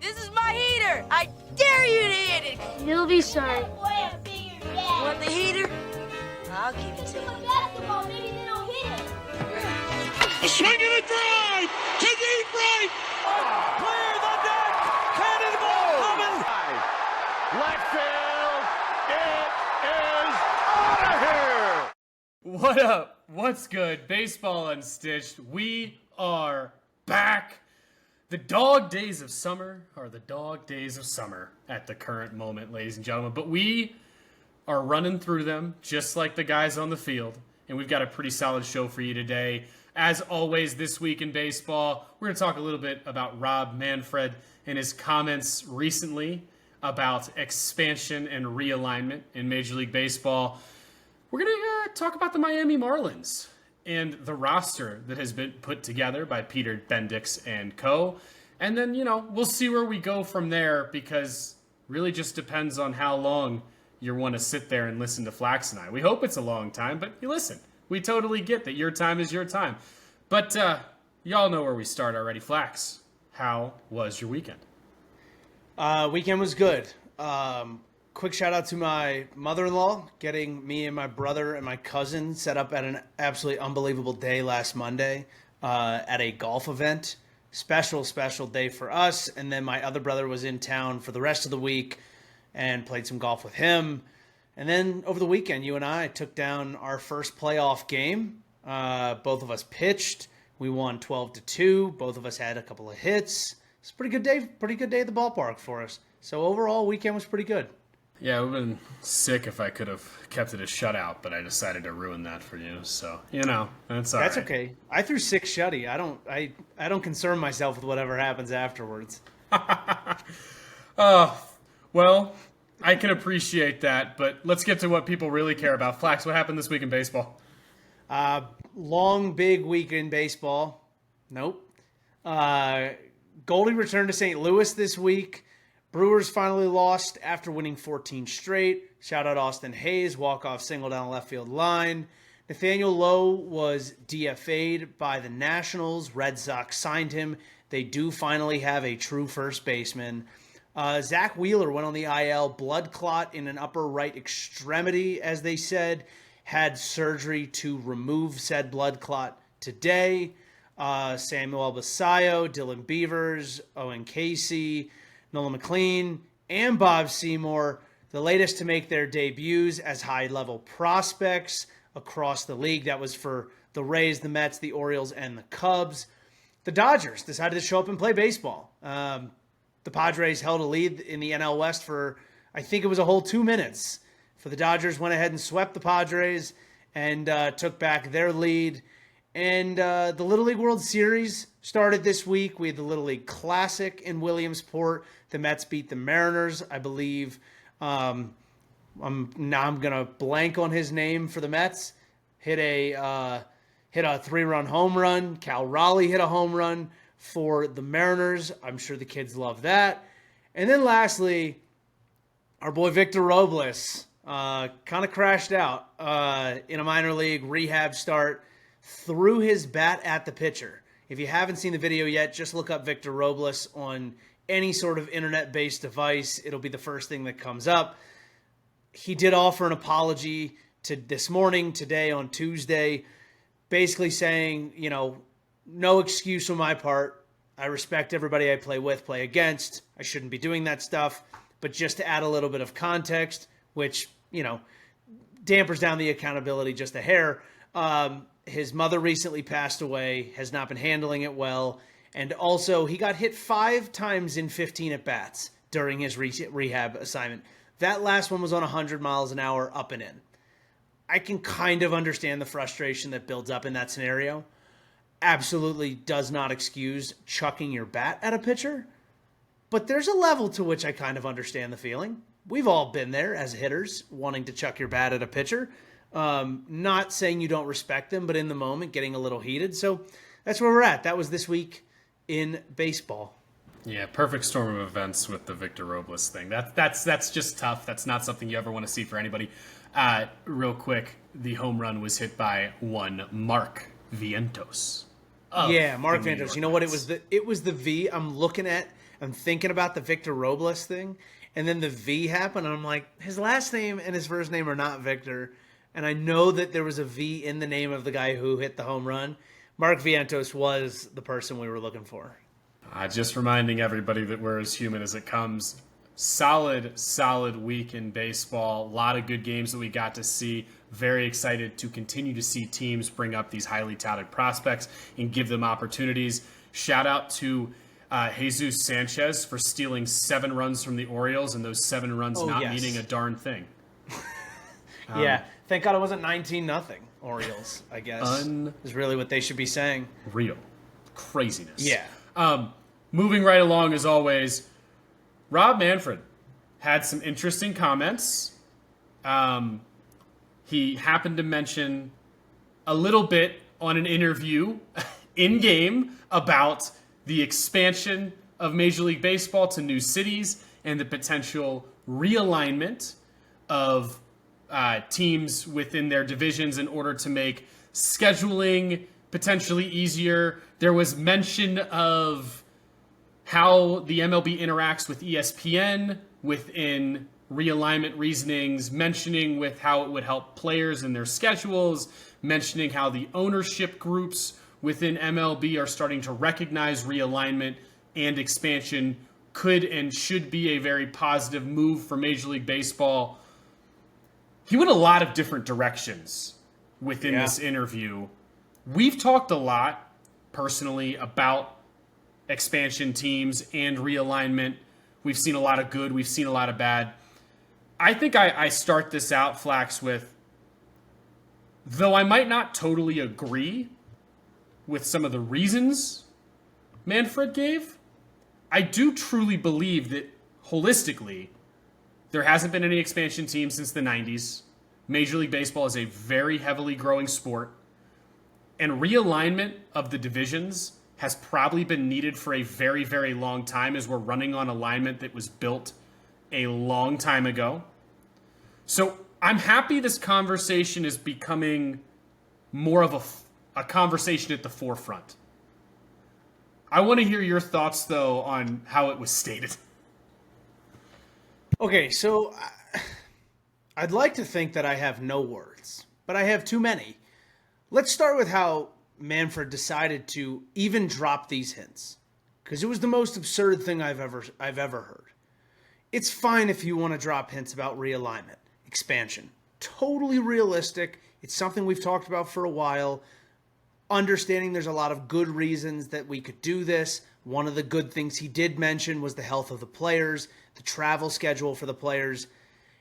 This is my heater. I dare you to hit it. He'll be sorry. Want the heater? I'll give it to you. Basketball, maybe they don't hit it. A swing and a drive to deep right. Clear the deck. Cannonball coming. Left field. It is out of here. What up? What's good? Baseball Unstitched. We are back. The dog days of summer are the dog days of summer at the current moment, ladies and gentlemen. But we are running through them just like the guys on the field. And we've got a pretty solid show for you today. As always, this week in baseball, we're going to talk a little bit about Rob Manfred and his comments recently about expansion and realignment in Major League Baseball. We're going to talk about the Miami Marlins and the roster that has been put together by Peter Bendix and co. And then, we'll see where we go from there, because really just depends on how long you want to sit there and listen to Flax and I. We hope it's a long time, but you listen. We totally get that your time is your time. But y'all know where we start already. Flax, how was your weekend? Weekend was good. Quick shout out to my mother-in-law getting me and my brother and my cousin set up at an absolutely unbelievable day last Monday at a golf event. Special day for us. And then my other brother was in town for the rest of the week and played some golf with him. And then over the weekend, you and I took down our first playoff game. Both of us pitched. We won 12-2. Both of us had a couple of hits. It's a pretty good day at the ballpark for us. So overall, weekend was pretty good. Yeah, it would have been sick if I could have kept it a shutout, but I decided to ruin that for you. So, that's all That's right. okay. I threw 6 shutty. I don't concern myself with whatever happens afterwards. Well, I can appreciate that, but let's get to what people really care about. Flax, what happened this week in baseball? Long, big week in baseball. Nope. Goldie returned to St. Louis this week. Brewers finally lost after winning 14 straight. Shout out Austin Hayes, walk-off single down the left field line. Nathaniel Lowe was DFA'd by the Nationals. Red Sox signed him. They do finally have a true first baseman. Zach Wheeler went on the IL, blood clot in an upper right extremity, as they said. Had surgery to remove said blood clot today. Samuel Basayo, Dylan Beavers, Owen Casey, Nolan McLean, and Bob Seymour, the latest to make their debuts as high-level prospects across the league. That was for the Rays, the Mets, the Orioles, and the Cubs. The Dodgers decided to show up and play baseball. The Padres held a lead in the NL West for, I think it was a whole 2 minutes. For the Dodgers, went ahead and swept the Padres and took back their lead. And the Little League World Series started this week. We had the Little League Classic in Williamsport. The Mets beat the Mariners, I believe. I'm gonna blank on his name for the Mets. Hit a 3-run home run. Cal Raleigh hit a home run for the Mariners. I'm sure the kids love that. And then lastly, our boy Victor Robles kind of crashed out in a minor league rehab start. Threw his bat at the pitcher. If you haven't seen the video yet, just look up Victor Robles on any sort of internet-based device. It'll be the first thing that comes up. He did offer an apology today on Tuesday, basically saying, no excuse on my part. I respect everybody I play with, play against. I shouldn't be doing that stuff. But just to add a little bit of context, which, dampers down the accountability just a hair, his mother recently passed away, has not been handling it well, and also he got hit 5 times in 15 at-bats during his rehab assignment. That last one was on 100 miles an hour up and in. I can kind of understand the frustration that builds up in that scenario. Absolutely does not excuse chucking your bat at a pitcher, but there's a level to which I kind of understand the feeling. We've all been there as hitters, wanting to chuck your bat at a pitcher. Not saying you don't respect them, but in the moment, getting a little heated. So that's where we're at. That was this week in baseball. Yeah, perfect storm of events with the Victor Robles thing. That's just tough. That's not something you ever want to see for anybody. Real quick, the home run was hit by one Mark Vientos. Yeah, Mark Vientos. You know what? It was the V. I'm looking at I'm thinking about the Victor Robles thing, and then the V happened, and I'm like, his last name and his first name are not Victor, and I know that there was a V in the name of the guy who hit the home run. Mark Vientos was the person we were looking for. Just reminding everybody that we're as human as it comes. Solid week in baseball. A lot of good games that we got to see. Very excited to continue to see teams bring up these highly touted prospects and give them opportunities. Shout out to Jesus Sanchez for stealing 7 runs from the Orioles, and those 7 runs meaning a darn thing. Yeah, thank God it wasn't 19-0 Orioles, I guess. Is really what they should be saying. Real craziness. Yeah. Moving right along, as always, Rob Manfred had some interesting comments. He happened to mention a little bit on an interview in-game about the expansion of Major League Baseball to new cities and the potential realignment of teams within their divisions in order to make scheduling potentially easier. There was mention of how the MLB interacts with ESPN within realignment reasonings, mentioning with how it would help players in their schedules, mentioning how the ownership groups within MLB are starting to recognize realignment and expansion could and should be a very positive move for Major League Baseball. He went a lot of different directions within this interview. We've talked a lot personally about expansion teams and realignment. We've seen a lot of good. We've seen a lot of bad. I think I start this out, Flax, with, though I might not totally agree with some of the reasons Manfred gave, I do truly believe that holistically, there hasn't been any expansion team since the 90s. Major League Baseball is a very heavily growing sport. And realignment of the divisions has probably been needed for a very, very long time, as we're running on alignment that was built a long time ago. So I'm happy this conversation is becoming more of a conversation at the forefront. I want to hear your thoughts, though, on how it was stated. Okay, so I'd like to think that I have no words, but I have too many. Let's start with how Manfred decided to even drop these hints, because it was the most absurd thing I've ever heard. It's fine if you want to drop hints about realignment, expansion. Totally realistic. It's something we've talked about for a while. Understanding there's a lot of good reasons that we could do this. One of the good things he did mention was the health of the players, the travel schedule for the players.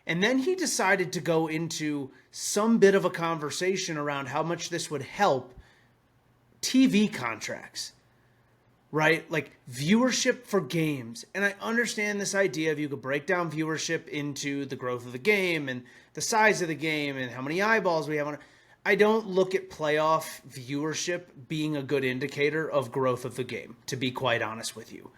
And then he decided to go into some bit of a conversation around how much this would help TV contracts, right? Like viewership for games. And I understand this idea of you could break down viewership into the growth of the game and the size of the game and how many eyeballs we have on it. I don't look at playoff viewership being a good indicator of growth of the game, to be quite honest with you.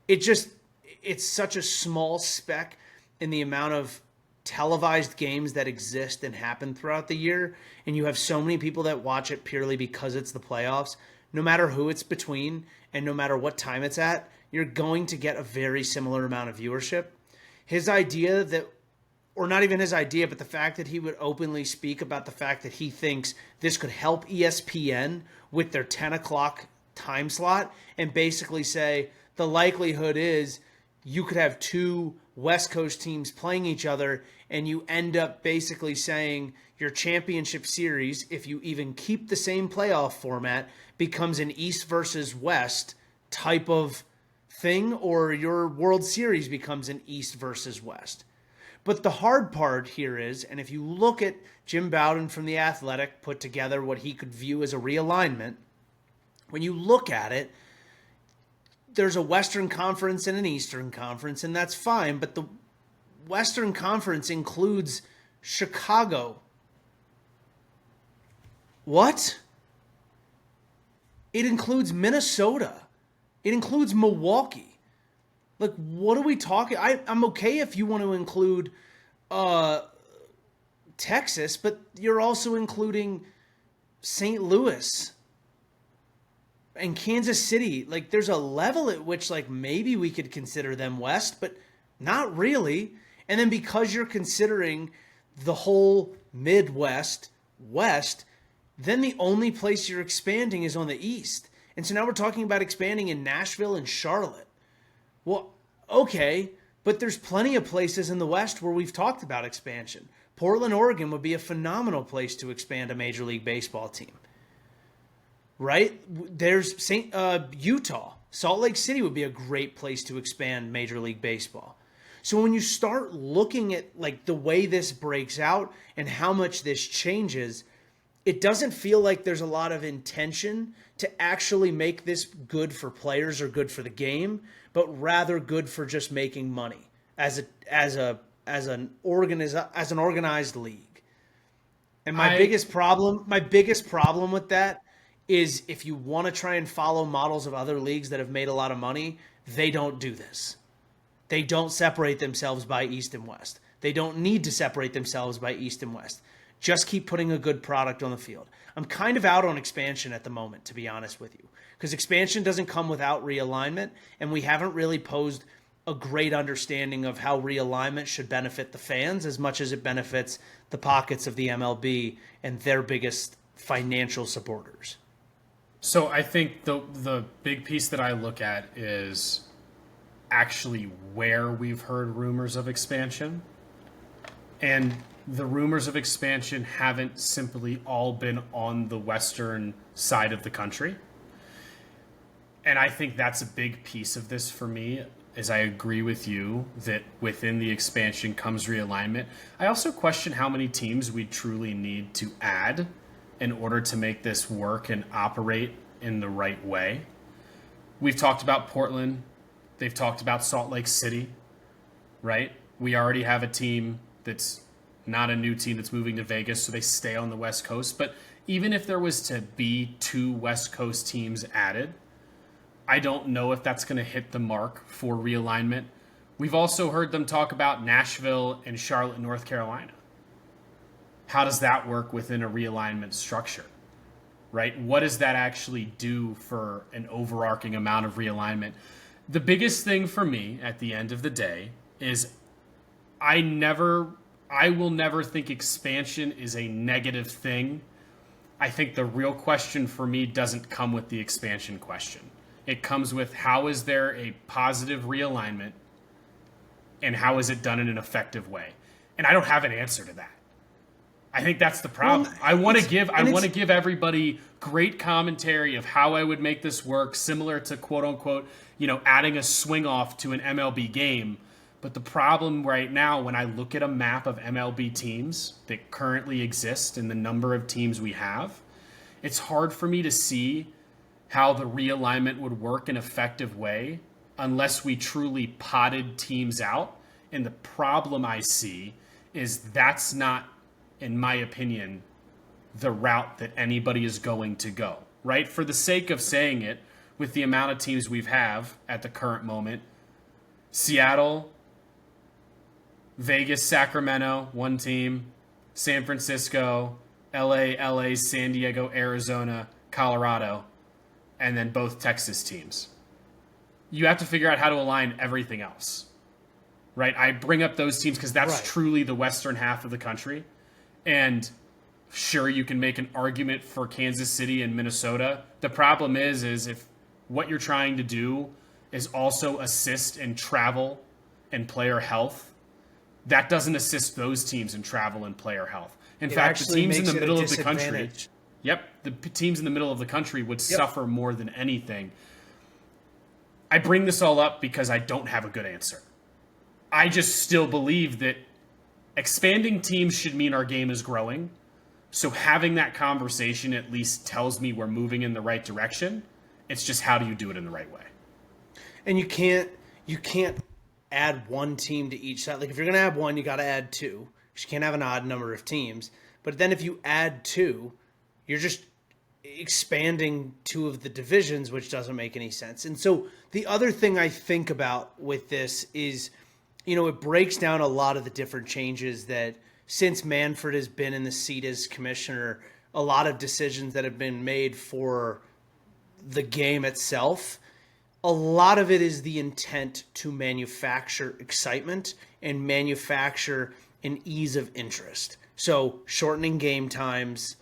It's such a small speck in the amount of televised games that exist and happen throughout the year, and you have so many people that watch it purely because it's the playoffs. No matter who it's between and no matter what time it's at, you're going to get a very similar amount of viewership. His idea that, or not even his idea, but the fact that he would openly speak about the fact that he thinks this could help ESPN with their 10 o'clock time slot, and basically say the likelihood is you could have 2 West Coast teams playing each other, and you end up basically saying your championship series, if you even keep the same playoff format, becomes an East versus West type of thing, or your World Series becomes an East versus West. But the hard part here is, and if you look at Jim Bowden from The Athletic put together what he could view as a realignment, when you look at it, there's a Western Conference and an Eastern Conference, and that's fine, but the Western Conference includes Chicago. What? It includes Minnesota. It includes Milwaukee. Like, what are we talking? I'm okay if you want to include Texas, but you're also including St. Louis. And Kansas City, like there's a level at which like maybe we could consider them West, but not really. And then because you're considering the whole Midwest West, then the only place you're expanding is on the East. And so now we're talking about expanding in Nashville and Charlotte. Well, okay, but there's plenty of places in the West where we've talked about expansion. Portland, Oregon would be a phenomenal place to expand a Major League Baseball team. Right? There's Utah. Salt Lake City would be a great place to expand Major League Baseball. So when you start looking at like the way this breaks out and how much this changes, it doesn't feel like there's a lot of intention to actually make this good for players or good for the game, but rather good for just making money as an organized league. And my biggest problem with that is if you want to try and follow models of other leagues that have made a lot of money, they don't do this. They don't separate themselves by East and West. They don't need to separate themselves by East and West. Just keep putting a good product on the field. I'm kind of out on expansion at the moment, to be honest with you, because expansion doesn't come without realignment, and we haven't really posed a great understanding of how realignment should benefit the fans as much as it benefits the pockets of the MLB and their biggest financial supporters. So I think the big piece that I look at is actually where we've heard rumors of expansion. And the rumors of expansion haven't simply all been on the western side of the country. And I think that's a big piece of this for me, is I agree with you that within the expansion comes realignment. I also question how many teams we truly need to add in order to make this work and operate in the right way. We've talked about Portland. They've talked about Salt Lake City, right? We already have a team that's not a new team that's moving to Vegas, so they stay on the West Coast. But even if there was to be 2 West Coast teams added, I don't know if that's going to hit the mark for realignment. We've also heard them talk about Nashville and Charlotte, North Carolina. How does that work within a realignment structure, right? What does that actually do for an overarching amount of realignment? The biggest thing for me at the end of the day is I will never think expansion is a negative thing. I think the real question for me doesn't come with the expansion question. It comes with how is there a positive realignment and how is it done in an effective way? And I don't have an answer to that. I think that's the problem. Well, I want to give everybody great commentary of how I would make this work, similar to quote unquote, adding a swing off to an MLB game. But the problem right now, when I look at a map of MLB teams that currently exist and the number of teams we have, it's hard for me to see how the realignment would work in an effective way unless we truly potted teams out. And the problem I see is that's not, in my opinion, the route that anybody is going to go, right? For the sake of saying it, with the amount of teams we have at the current moment, Seattle, Vegas, Sacramento, one team, San Francisco, LA, San Diego, Arizona, Colorado, and then both Texas teams. You have to figure out how to align everything else, right? I bring up those teams because that's right. Truly the western half of the country. And sure, you can make an argument for Kansas City and Minnesota. The problem is if what you're trying to do is also assist in travel and player health, that doesn't assist those teams in travel and player health. In fact, the teams in the middle of the country, the teams in the middle of the country would suffer more than anything. I bring this all up because I don't have a good answer. I just still believe that expanding teams should mean our game is growing. So having that conversation at least tells me we're moving in the right direction. It's just how do you do it in the right way? And you can't add one team to each side. Like if you're going to add one, you got to add 2. You can't have an odd number of teams. But then if you add 2, you're just expanding 2 of the divisions, which doesn't make any sense. And so the other thing I think about with this is, it breaks down a lot of the different changes that since Manfred has been in the seat as commissioner, a lot of decisions that have been made for the game itself, a lot of it is the intent to manufacture excitement and manufacture an ease of interest. So shortening game times,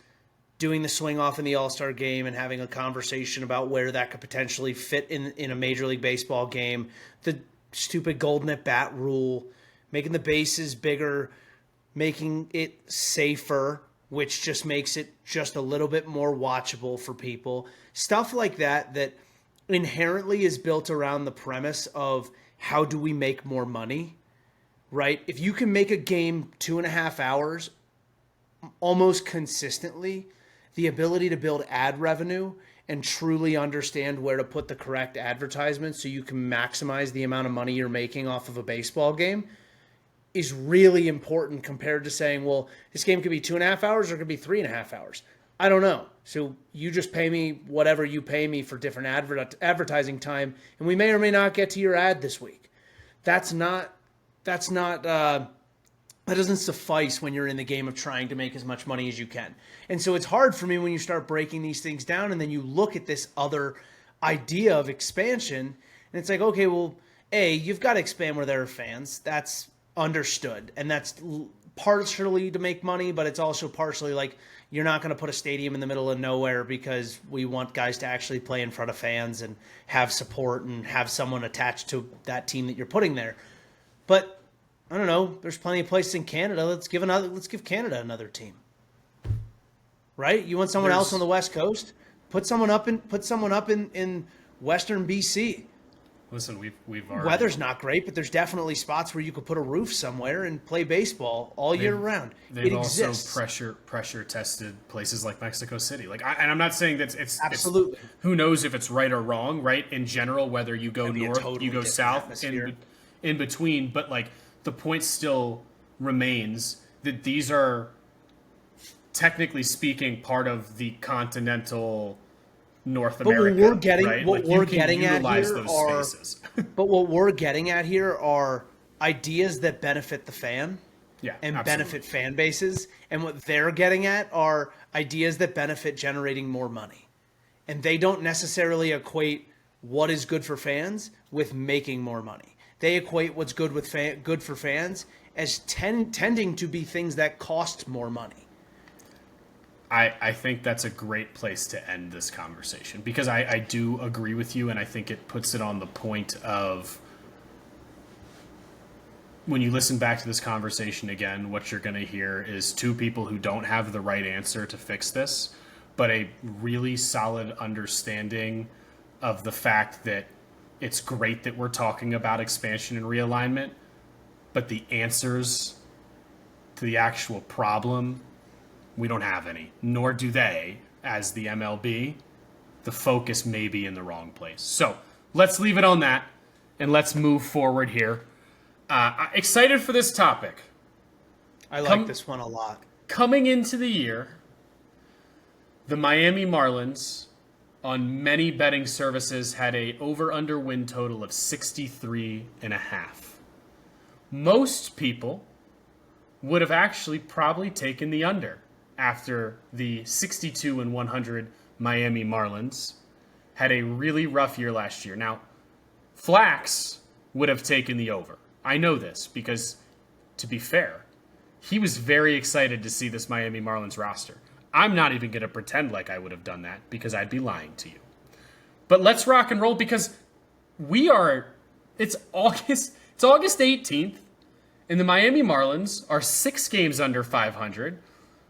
doing the swing off in the All-Star game and having a conversation about where that could potentially fit in a Major League Baseball game, the stupid golden at bat rule, making the bases bigger, making it safer, which just makes it just a little bit more watchable for people. Stuff like that inherently is built around the premise of how do we make more money, right? If you can make a game 2.5 hours almost consistently, the ability to build ad revenue and truly understand where to put the correct advertisements so you can maximize the amount of money you're making off of a baseball game is really important compared to saying, well, this game could be 2.5 hours or it could be 3.5 hours. I don't know. So you just pay me whatever you pay me for different advertising time, and we may or may not get to your ad this week. That doesn't suffice when you're in the game of trying to make as much money as you can. And so it's hard for me when you start breaking these things down and then you look at this other idea of expansion, and it's like, okay, well, you've got to expand where there are fans. That's understood. And that's partially to make money, but it's also partially like you're not going to put a stadium in the middle of nowhere because we want guys to actually play in front of fans and have support and have someone attached to that team that you're putting there. But I don't know. There's plenty of places in Canada. Let's give Canada another team. Right? You want someone else on the West Coast? Put someone up in Western BC. Listen, we've already... Weather's not great, but there's definitely spots where you could put a roof somewhere and play baseball all year round. They've also pressure tested places like Mexico City. And I'm not saying that it's absolutely. Who knows if it's right or wrong, right? In general, whether you go north, totally you go south, in between, but the point still remains that these are, technically speaking, part of the continental North America. But what we're getting at here are ideas that benefit the fan and benefit fan bases. And what they're getting at are ideas that benefit generating more money. And they don't necessarily equate what is good for fans with making more money. They equate what's good for fans as tending to be things that cost more money. I think that's a great place to end this conversation because I do agree with you, and I think it puts it on the point of when you listen back to this conversation again, what you're going to hear is two people who don't have the right answer to fix this, but a really solid understanding of the fact that it's great that we're talking about expansion and realignment, but the answers to the actual problem, we don't have any, nor do they as the MLB. The focus may be in the wrong place. So let's leave it on that, and let's move forward here. Excited for this topic. I like this one a lot. Coming into the year, the Miami Marlins on many betting services had a over-under win total of 63.5. Most people would have actually probably taken the under after the 62-100 Miami Marlins had a really rough year last year. Now, Flax would have taken the over. I know this because, to be fair, he was very excited to see this Miami Marlins roster. I'm not even going to pretend like I would have done that because I'd be lying to you. But let's rock and roll because it's August 18th, and the Miami Marlins are 6 games under 500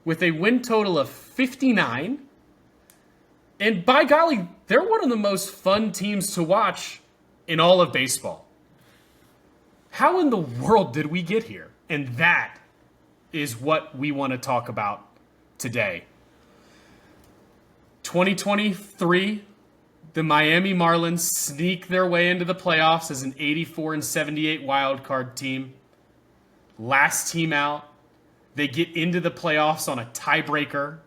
with a win total of 59. And by golly, they're one of the most fun teams to watch in all of baseball. How in the world did we get here? And that is what we want to talk about today. 2023, the Miami Marlins sneak their way into the playoffs as an 84-78 wild card team. Last team out. They get into the playoffs on a tiebreaker.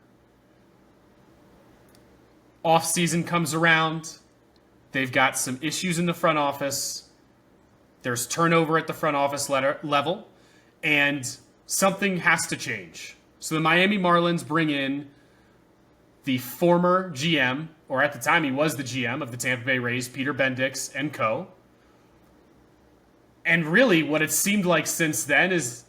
Offseason comes around. They've got some issues in the front office. There's turnover at the front office level. And something has to change. So the Miami Marlins bring in the former GM, or at the time he was the GM of the Tampa Bay Rays, Peter Bendix and co. And really what it seemed like since then is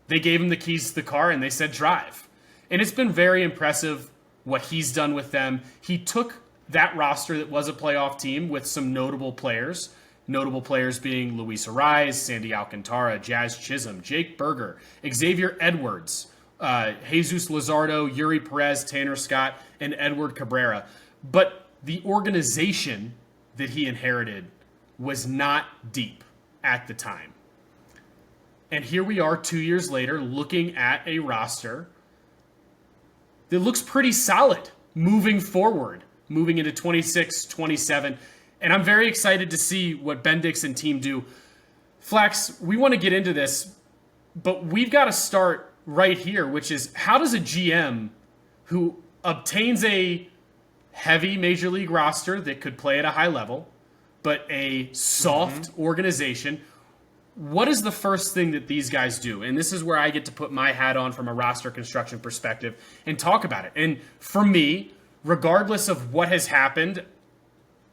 they gave him the keys to the car and they said drive. And it's been very impressive what he's done with them. He took that roster that was a playoff team with some notable players being Luis Arraez, Sandy Alcantara, Jazz Chisholm, Jake Berger, Xavier Edwards, Jesus Luzardo, Yuri Perez, Tanner Scott, and Edward Cabrera. But the organization that he inherited was not deep at the time. And here we are 2 years later looking at a roster that looks pretty solid moving forward, moving into 26, 27. And I'm very excited to see what Bendix and team do. Flax, we want to get into this, but we've got to start right here, which is how does a GM who obtains a heavy major league roster that could play at a high level, but a soft organization, what is the first thing that these guys do? And this is where I get to put my hat on from a roster construction perspective and talk about it. And for me, regardless of what has happened,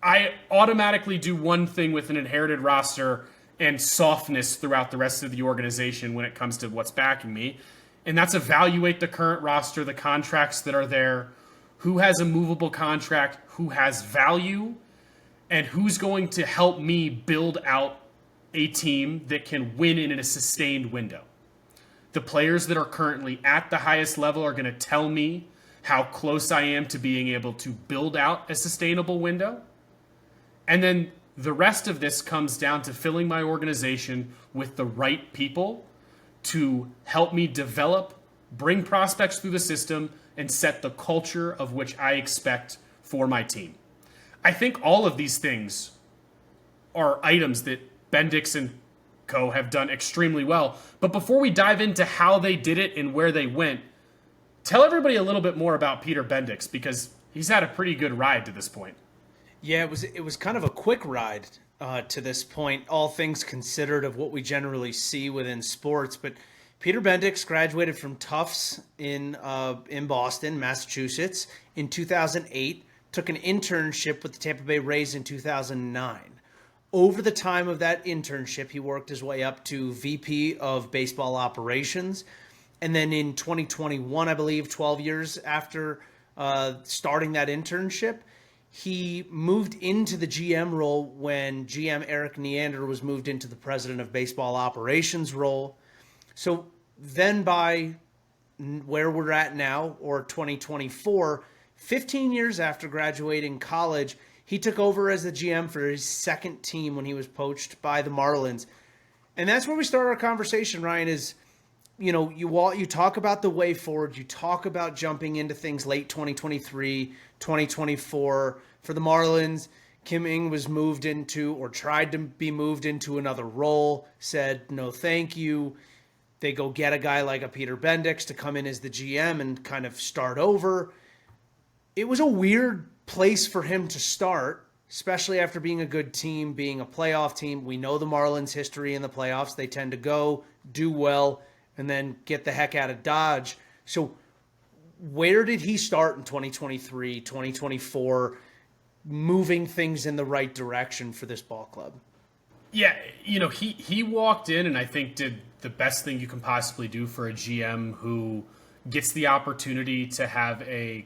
I automatically do one thing with an inherited roster and softness throughout the rest of the organization when it comes to what's backing me. And that's evaluate the current roster, the contracts that are there, who has a movable contract, who has value, and who's going to help me build out a team that can win in a sustained window. The players that are currently at the highest level are going to tell me how close I am to being able to build out a sustainable window. And then the rest of this comes down to filling my organization with the right people to help me develop, bring prospects through the system, and set the culture of which I expect for my team. I think all of these things are items that Bendix and co have done extremely well. But before we dive into how they did it and where they went, tell everybody a little bit more about Peter Bendix, because he's had a pretty good ride to this point. Yeah, it was kind of a quick ride to this point, all things considered of what we generally see within sports. But Peter Bendix graduated from Tufts in Boston, Massachusetts in 2008, took an internship with the Tampa Bay Rays in 2009. Over the time of that internship, he worked his way up to VP of baseball operations. And then in 2021, I believe, 12 years after starting that internship, he moved into the GM role when GM Eric Neander was moved into the president of baseball operations role. So then by where we're at now, or 2024, 15 years after graduating college, he took over as the GM for his second team when he was poached by the Marlins. And that's where we start our conversation, Ryan, is, you know, you talk about the way forward. You talk about jumping into things late 2023, 2024. For the Marlins, Kim Ng was moved into, or tried to be moved into, another role, said no thank you. They go get a guy like a Peter Bendix to come in as the GM and kind of start over. It was a weird place for him to start, especially after being a good team, being a playoff team. We know the Marlins' history in the playoffs. They tend to go, do well, and then get the heck out of Dodge. So where did he start in 2023, 2024, moving things in the right direction for this ball club? Yeah, you know, he walked in and I think did the best thing you can possibly do for a GM who gets the opportunity to have a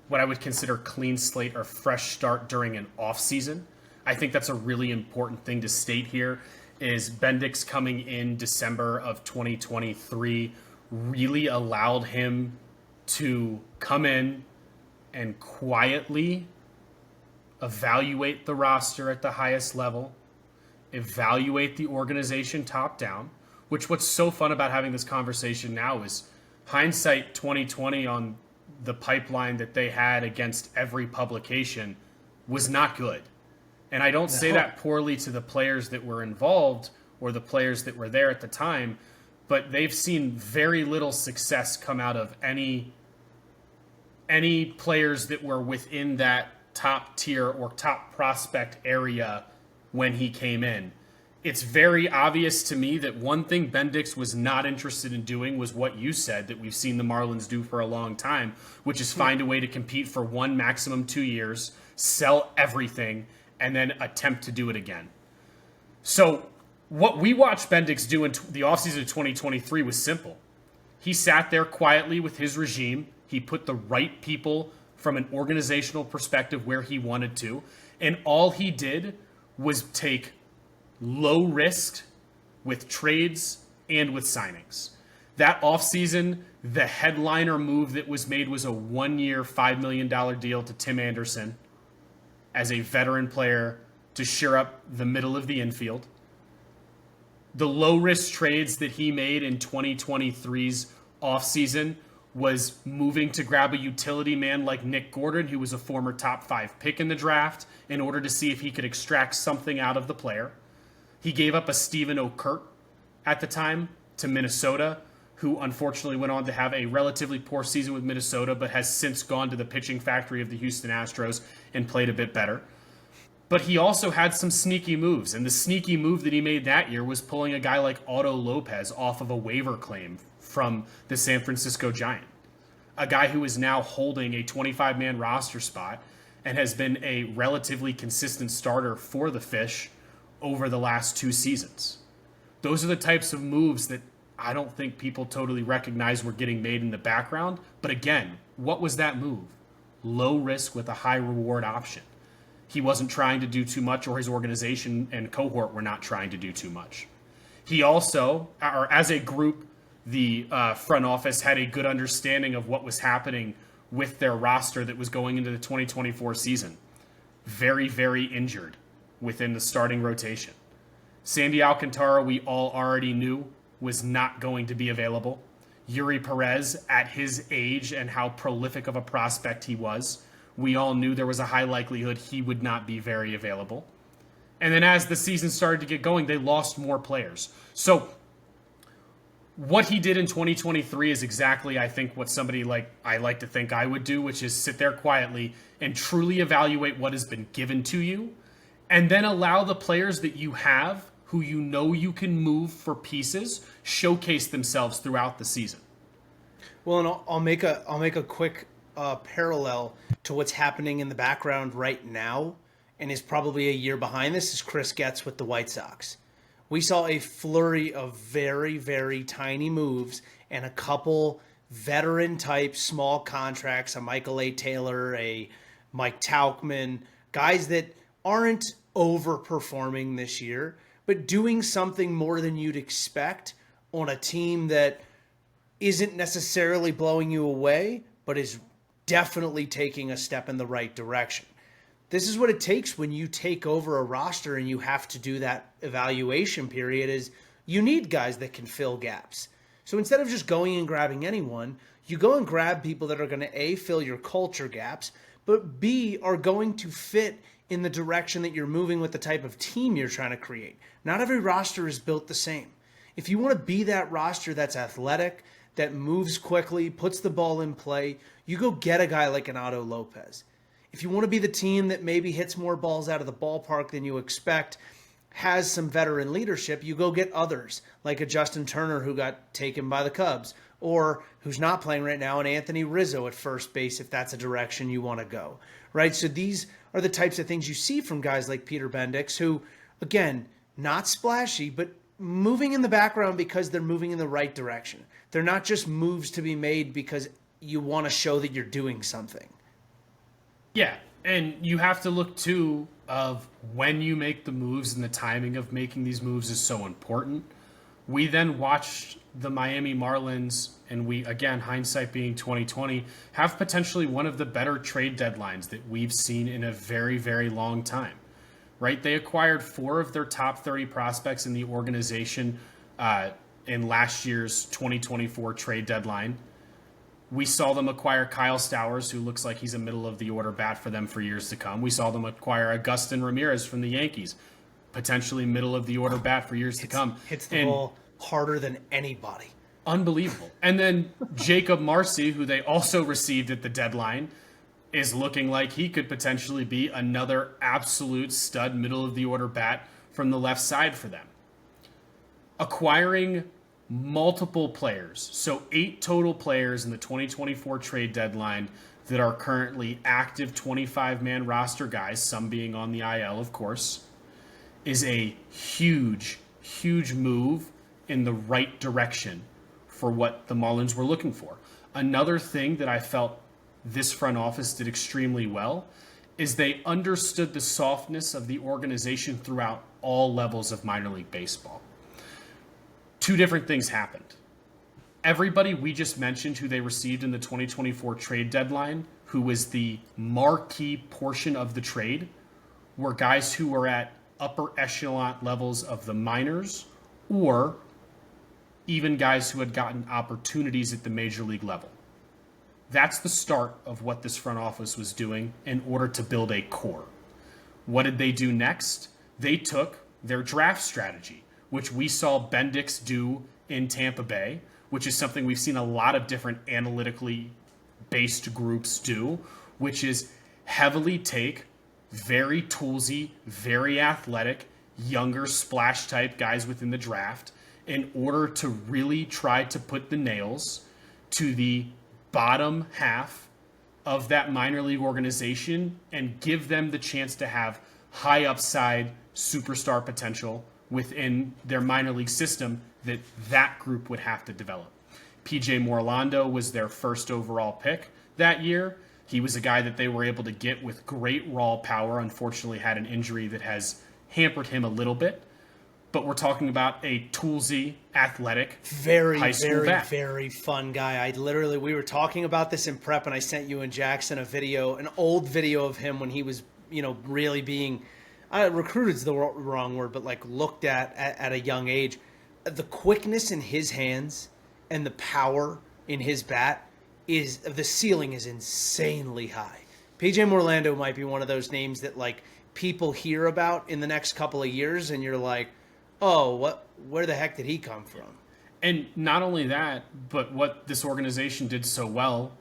what I would consider clean slate or fresh start during an off season. I think that's a really important thing to state here. Is Bendix coming in December of 2023 really allowed him to come in and quietly evaluate the roster at the highest level, evaluate the organization top down, which what's so fun about having this conversation now is hindsight 2020 on the pipeline that they had against every publication was not good. And I don't say that poorly to the players that were involved or the players that were there at the time, but they've seen very little success come out of any players that were within that top tier or top prospect area when he came in. it's very obvious to me that one thing Bendix was not interested in doing was what you said that we've seen the Marlins do for a long time, which is find a way to compete for 1, maximum 2 years, sell everything, and then attempt to do it again. So what we watched Bendix do in the offseason of 2023 was simple. He sat there quietly with his regime. He put the right people from an organizational perspective where he wanted to, and all he did was take low risk with trades and with signings. That offseason, the headliner move that was made was a 1-year, $5 million deal to Tim Anderson as a veteran player to shore up the middle of the infield. The low-risk trades that he made in 2023's offseason was moving to grab a utility man like Nick Gordon, who was a former top 5 pick in the draft, in order to see if he could extract something out of the player. He gave up a Stephen O'Kurt at the time to Minnesota, who unfortunately went on to have a relatively poor season with Minnesota, but has since gone to the pitching factory of the Houston Astros and played a bit better. But he also had some sneaky moves, and the sneaky move that he made that year was pulling a guy like Otto Lopez off of a waiver claim from the San Francisco Giant, a guy who is now holding a 25-man roster spot and has been a relatively consistent starter for the Fish over the last 2 seasons. Those are the types of moves that I don't think people totally recognize were getting made in the background. But again, what was that move? Low risk with a high reward option. He wasn't trying to do too much, or his organization and cohort were not trying to do too much. He also, or as a group, the front office had a good understanding of what was happening with their roster that was going into the 2024 season. Very, very injured within the starting rotation. Sandy Alcantara, we all already knew, was not going to be available. Yuri Perez, at his age and how prolific of a prospect he was, we all knew there was a high likelihood he would not be very available. And then as the season started to get going, they lost more players. So what he did in 2023 is exactly, I think, what somebody like I like to think I would do, which is sit there quietly and truly evaluate what has been given to you, and then allow the players that you have, who you know you can move for pieces, showcase themselves throughout the season. Well, and I'll make a quick parallel to what's happening in the background right now, and is probably a year behind this, is Chris Getz with the White Sox. We saw a flurry of very, very tiny moves and a couple veteran-type small contracts, a Michael A. Taylor, a Mike Tauchman, guys that aren't overperforming this year, but doing something more than you'd expect on a team that isn't necessarily blowing you away, but is definitely taking a step in the right direction. This is what it takes when you take over a roster and you have to do that evaluation period, is you need guys that can fill gaps. So instead of just going and grabbing anyone, you go and grab people that are going to A, fill your culture gaps, but B, are going to fit in the direction that you're moving with the type of team you're trying to create. Not every roster is built the same. If you want to be that roster that's athletic, that moves quickly, puts the ball in play, you go get a guy like an Otto Lopez. If you want to be the team that maybe hits more balls out of the ballpark than you expect, has some veteran leadership, you go get others, like a Justin Turner who got taken by the Cubs, or who's not playing right now, an Anthony Rizzo at first base, if that's a direction you want to go, right? So these are the types of things you see from guys like Peter Bendix, who, again, not splashy, but moving in the background because they're moving in the right direction. They're not just moves to be made because you want to show that you're doing something. Yeah, and you have to look, too, of when you make the moves, and the timing of making these moves is so important. We then watched the Miami Marlins, and we, again, hindsight being 2020, have potentially one of the better trade deadlines that we've seen in a very, very long time, right? They acquired 4 of their top 30 prospects in the organization in last year's 2024 trade deadline. We saw them acquire Kyle Stowers, who looks like he's a middle-of-the-order bat for them for years to come. We saw them acquire Agustin Ramirez from the Yankees, potentially middle-of-the-order bat for years to come. Hits the ball harder than anybody. Unbelievable. And then Jacob Marcy, who they also received at the deadline, is looking like he could potentially be another absolute stud middle-of-the-order bat from the left side for them. acquiring multiple players, so 8 total players in the 2024 trade deadline that are currently active 25-man roster guys, some being on the IL, of course, is a huge, huge move in the right direction for what the Marlins were looking for. Another thing that I felt this front office did extremely well is they understood the softness of the organization throughout all levels of minor league baseball. 2 different things happened. Everybody we just mentioned who they received in the 2024 trade deadline, who was the marquee portion of the trade, were guys who were at upper echelon levels of the minors, or even guys who had gotten opportunities at the major league level. That's the start of what this front office was doing in order to build a core. What did they do next? They took their draft strategy, which we saw Bendix do in Tampa Bay, which is something we've seen a lot of different analytically based groups do, which is heavily take very toolsy, very athletic, younger splash type guys within the draft in order to really try to put the nails to the bottom half of that minor league organization and give them the chance to have high upside superstar potential within their minor league system that group would have to develop. PJ Morlando was their first overall pick that year. He was a guy that they were able to get with great raw power. Unfortunately, had an injury that has hampered him a little bit. But we're talking about a toolsy, athletic, high school bat. Very fun guy. We were talking about this in prep, and I sent you and Jackson a video, an old video of him when he was, really being recruited is the wrong word, but like looked at a young age. The quickness in his hands and the power in his bat the ceiling is insanely high. PJ Morlando might be one of those names that like people hear about in the next couple of years, and you're like, oh, where the heck did he come from? And not only that, but what this organization did so well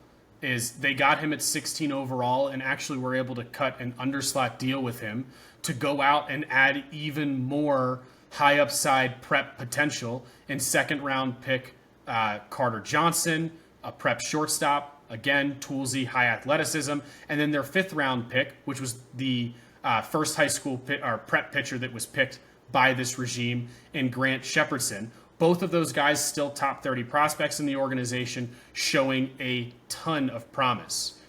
is they got him at 16 overall and actually were able to cut an underslot deal with him to go out and add even more high upside prep potential in 2nd round pick Carter Johnson, a prep shortstop, again, toolsy, high athleticism, and then their 5th round pick, which was the first high school prep pitcher that was picked by this regime in Grant Shepherdson. Both of those guys still top 30 prospects in the organization, showing a ton of promise.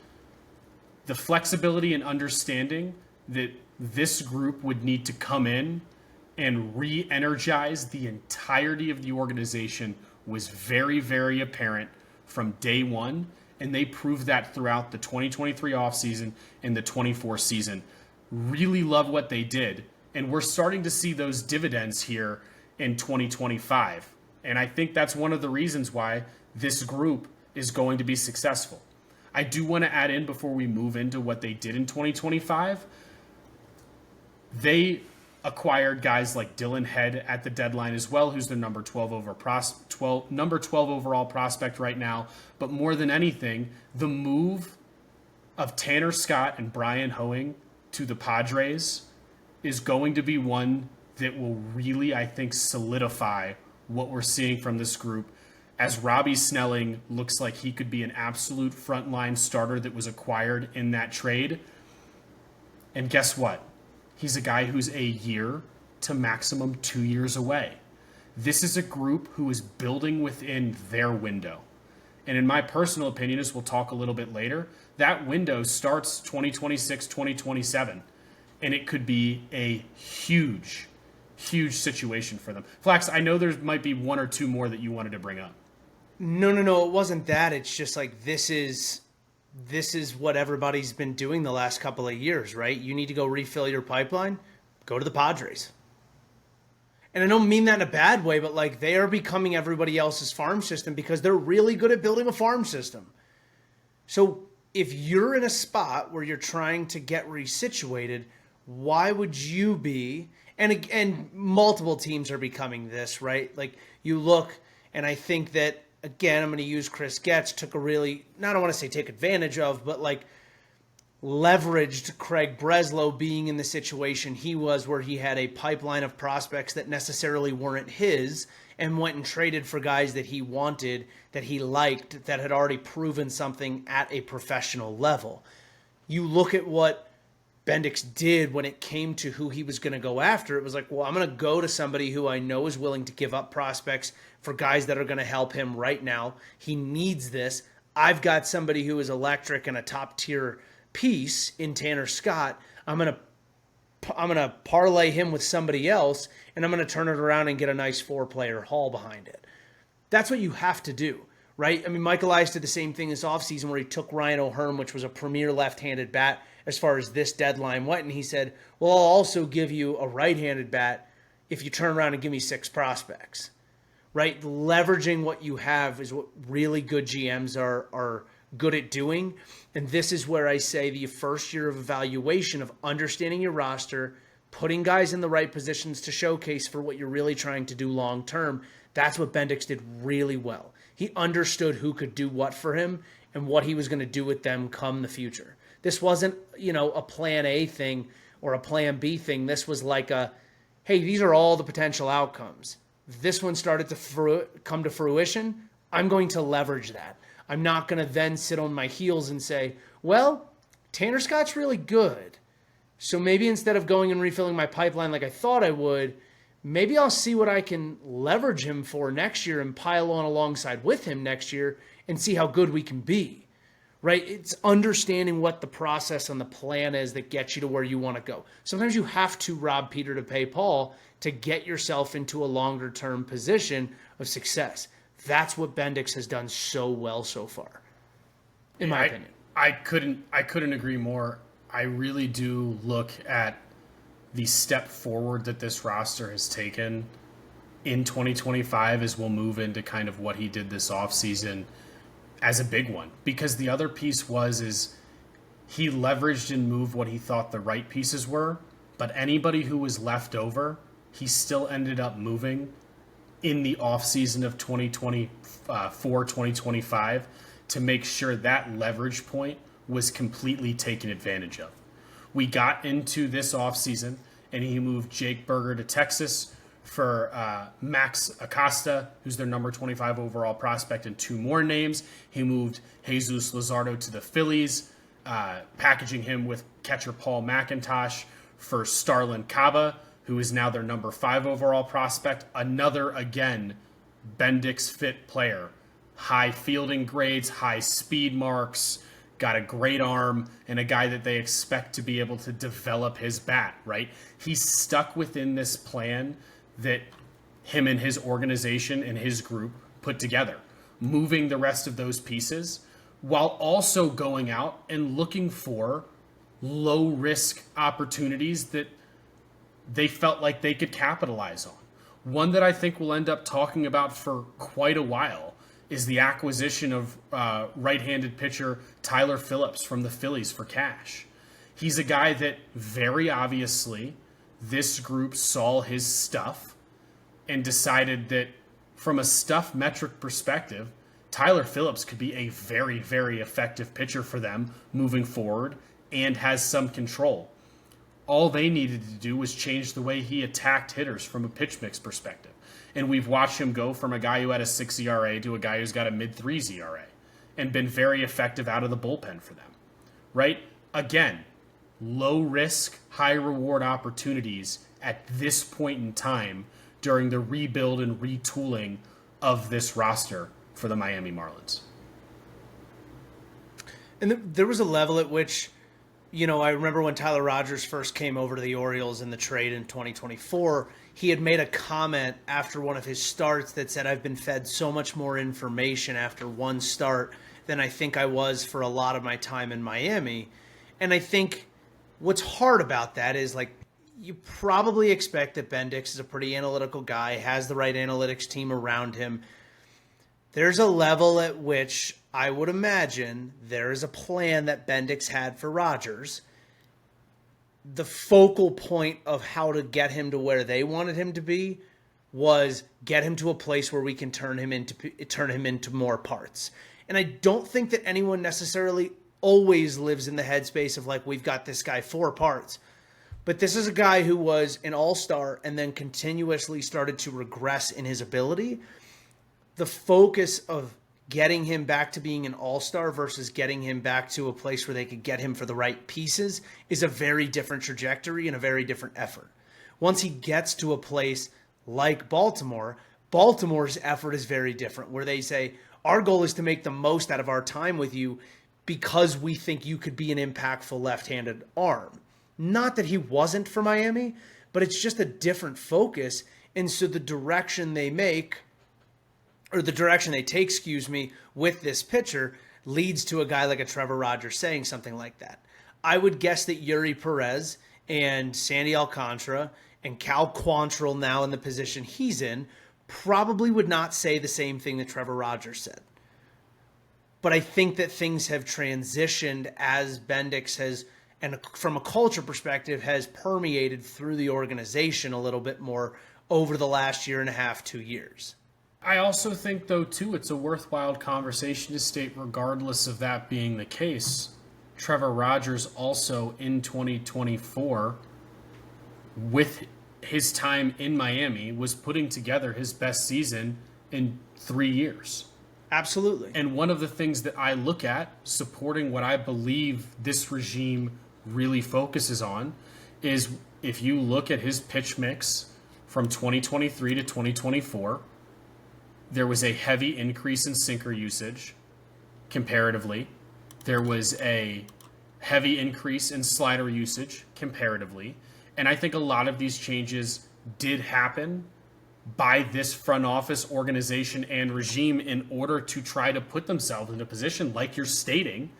The flexibility and understanding that this group would need to come in and re-energize the entirety of the organization was very, very apparent from day one, and they proved that throughout the 2023 offseason and the 24 season. Really love what they did, and we're starting to see those dividends here in 2025. And I think that's one of the reasons why this group is going to be successful. I do want to add in before we move into what they did in 2025. They acquired guys like Dylan Head at the deadline as well, who's the number 12 overall prospect right now. But more than anything, the move of Tanner Scott and Brian Hoeing to the Padres is going to be one that will really, I think, solidify what we're seeing from this group, as Robbie Snelling looks like he could be an absolute frontline starter that was acquired in that trade. And guess what? He's a guy who's a year to maximum 2 years away. This is a group who is building within their window. And in my personal opinion, as we'll talk a little bit later, that window starts 2026, 2027. And it could be a huge, huge situation for them. Flax, I know there might be 1 or 2 more that you wanted to bring up. No, it wasn't that. It's just like this is what everybody's been doing the last couple of years, right? You need to go refill your pipeline, go to the Padres. And I don't mean that in a bad way, but like they are becoming everybody else's farm system because they're really good at building a farm system. So if you're in a spot where you're trying to get resituated, why would you be? And multiple teams are becoming this, right? Like you look, and I think that, again, I'm going to use Chris Getz, took a really, not I don't want to say take advantage of, but like leveraged Craig Breslow being in the situation he was, where he had a pipeline of prospects that necessarily weren't his, and went and traded for guys that he wanted, that he liked, that had already proven something at a professional level. You look at what Bendix did when it came to who he was going to go after. It was like, well, I'm going to go to somebody who I know is willing to give up prospects for guys that are going to help him right now. He needs this. I've got somebody who is electric and a top tier piece in Tanner Scott. I'm going to parlay him with somebody else, and I'm going to turn it around and get a nice 4-player haul behind it. That's what you have to do, right? I mean, Mike Elias did the same thing this offseason where he took Ryan O'Hearn, which was a premier left-handed bat as far as this deadline went, and he said, well, I'll also give you a right-handed bat if you turn around and give me 6 prospects, right? Leveraging what you have is what really good GMs are good at doing. And this is where I say the first year of evaluation of understanding your roster, putting guys in the right positions to showcase for what you're really trying to do long term. That's what Bendix did really well. He understood who could do what for him and what he was going to do with them come the future. This wasn't, a plan A thing or a plan B thing. This was like hey, these are all the potential outcomes. This one started to come to fruition. I'm going to leverage that. I'm not going to then sit on my heels and say, well, Tanner Scott's really good. So maybe instead of going and refilling my pipeline like I thought I would, maybe I'll see what I can leverage him for next year and pile on alongside with him next year and see how good we can be, right? It's understanding what the process and the plan is that gets you to where you want to go. Sometimes you have to rob Peter to pay Paul to get yourself into a longer term position of success. That's what Bendix has done so well so far, in my opinion. I couldn't agree more. I really do look at the step forward that this roster has taken in 2025 as we'll move into kind of what he did this offseason as a big one. Because the other piece is he leveraged and moved what he thought the right pieces were, but anybody who was left over, he still ended up moving in the offseason of 2024, 2025 to make sure that leverage point was completely taken advantage of. We got into this offseason and he moved Jake Berger to Texas for Max Acosta, who's their number 25 overall prospect, and 2 more names. He moved Jesus Luzardo to the Phillies, packaging him with catcher Paul McIntosh for Starlin Caba, who is now their number 5 overall prospect. Another, again, Bendix fit player. High fielding grades, high speed marks, got a great arm, and a guy that they expect to be able to develop his bat, right? He's stuck within this plan that him and his organization and his group put together, moving the rest of those pieces while also going out and looking for low-risk opportunities that they felt like they could capitalize on. One that I think we'll end up talking about for quite a while is the acquisition of right-handed pitcher Tyler Phillips from the Phillies for cash. He's a guy that very obviously this group saw his stuff and decided that from a stuff metric perspective, Tyler Phillips could be a very, very effective pitcher for them moving forward and has some control. All they needed to do was change the way he attacked hitters from a pitch mix perspective. And we've watched him go from a guy who had a 6 ERA to a guy who's got a mid-3s ERA and been very effective out of the bullpen for them, right? Again, low-risk, high-reward opportunities at this point in time during the rebuild and retooling of this roster for the Miami Marlins. And there was a level at which, I remember when Tyler Rogers first came over to the Orioles in the trade in 2024, he had made a comment after one of his starts that said, I've been fed so much more information after one start than I think I was for a lot of my time in Miami. And I think what's hard about that is, you probably expect that Bendix is a pretty analytical guy, has the right analytics team around him. There's a level at which I would imagine there is a plan that Bendix had for Rodgers. The focal point of how to get him to where they wanted him to be was get him to a place where we can turn him into more parts. And I don't think that anyone necessarily always lives in the headspace of like, we've got this guy 4 parts. But this is a guy who was an all-star and then continuously started to regress in his ability. The focus of getting him back to being an all-star versus getting him back to a place where they could get him for the right pieces is a very different trajectory and a very different effort. Once he gets to a place like Baltimore, Baltimore's effort is very different, where they say, our goal is to make the most out of our time with you because we think you could be an impactful left-handed arm. Not that he wasn't for Miami, but it's just a different focus. And so the direction they make, or the direction they take, with this pitcher leads to a guy like a Trevor Rogers saying something like that. I would guess that Yuri Perez and Sandy Alcantara and Cal Quantrill, now in the position he's in, probably would not say the same thing that Trevor Rogers said. But I think that things have transitioned as Bendix has, and from a culture perspective, has permeated through the organization a little bit more over the last 1.5 to 2 years. I also think, though, too, it's a worthwhile conversation to state, regardless of that being the case, Trevor Rogers also in 2024, with his time in Miami, was putting together his best season in 3 years. Absolutely. And one of the things that I look at supporting what I believe this regime really focuses on is, if you look at his pitch mix from 2023 to 2024, there was a heavy increase in sinker usage comparatively. There was a heavy increase in slider usage comparatively. And I think a lot of these changes did happen by this front office organization and regime in order to try to put themselves in a position, like you're stating,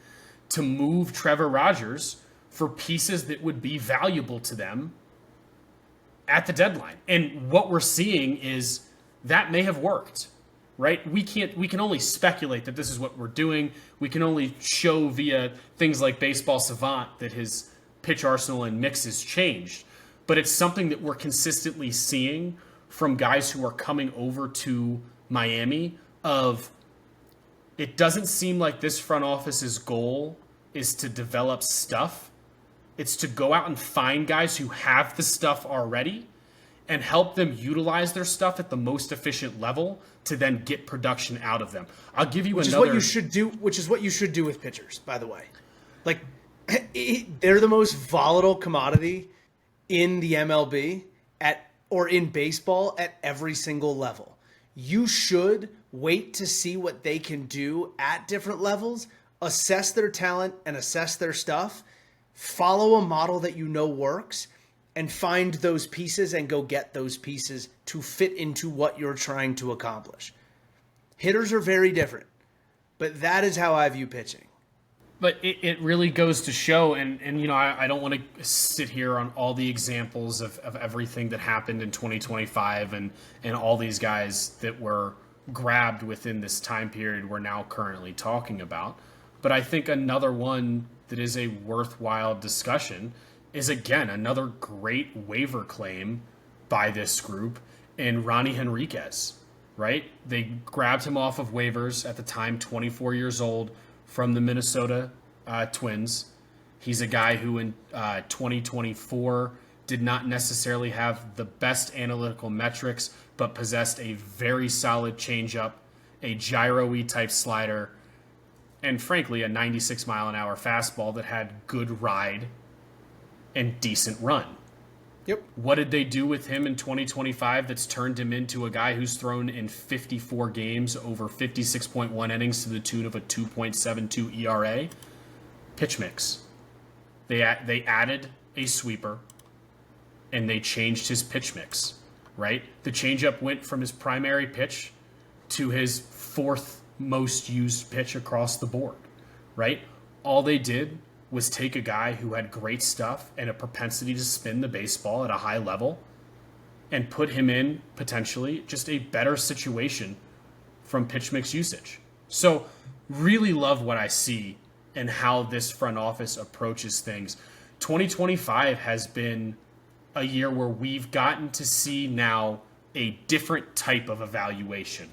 to move Trevor Rogers for pieces that would be valuable to them at the deadline. And what we're seeing is that may have worked, right? We can only speculate that this is what we're doing. We can only show via things like Baseball Savant that his pitch arsenal and mix has changed. But it's something that we're consistently seeing from guys who are coming over to Miami. Of, it doesn't seem like this front office's goal is to develop stuff. It's to go out and find guys who have the stuff already and help them utilize their stuff at the most efficient level to then get production out of them. I'll give you another. Which is what you should do with pitchers, by the way. Like, they're the most volatile commodity in the MLB or in baseball at every single level. You should wait to see what they can do at different levels, assess their talent and assess their stuff, follow a model that you know works, and find those pieces and go get those pieces to fit into what you're trying to accomplish. Hitters are very different, but that is how I view pitching. But it really goes to show, and you know, I don't want to sit here on all the examples of everything that happened in 2025 and all these guys that were grabbed within this time period we're now currently talking about. But I think another one that is a worthwhile discussion is, again, another great waiver claim by this group in Ronnie Henriquez, right? They grabbed him off of waivers at the time, 24 years old, from the Minnesota Twins. He's a guy who in 2024 did not necessarily have the best analytical metrics, but possessed a very solid changeup, a gyro-y type slider, and frankly, a 96-mile-an-hour fastball that had good ride and decent run. Yep. What did they do with him in 2025 that's turned him into a guy who's thrown in 54 games over 56.1 innings to the tune of a 2.72 ERA? Pitch mix. They added a sweeper, and they changed his pitch mix, right? The changeup went from his primary pitch to his fourth most used pitch across the board, right? All they did was take a guy who had great stuff and a propensity to spin the baseball at a high level and put him in potentially just a better situation from pitch mix usage. So really love what I see and how this front office approaches things. 2025 has been a year where we've gotten to see now a different type of evaluation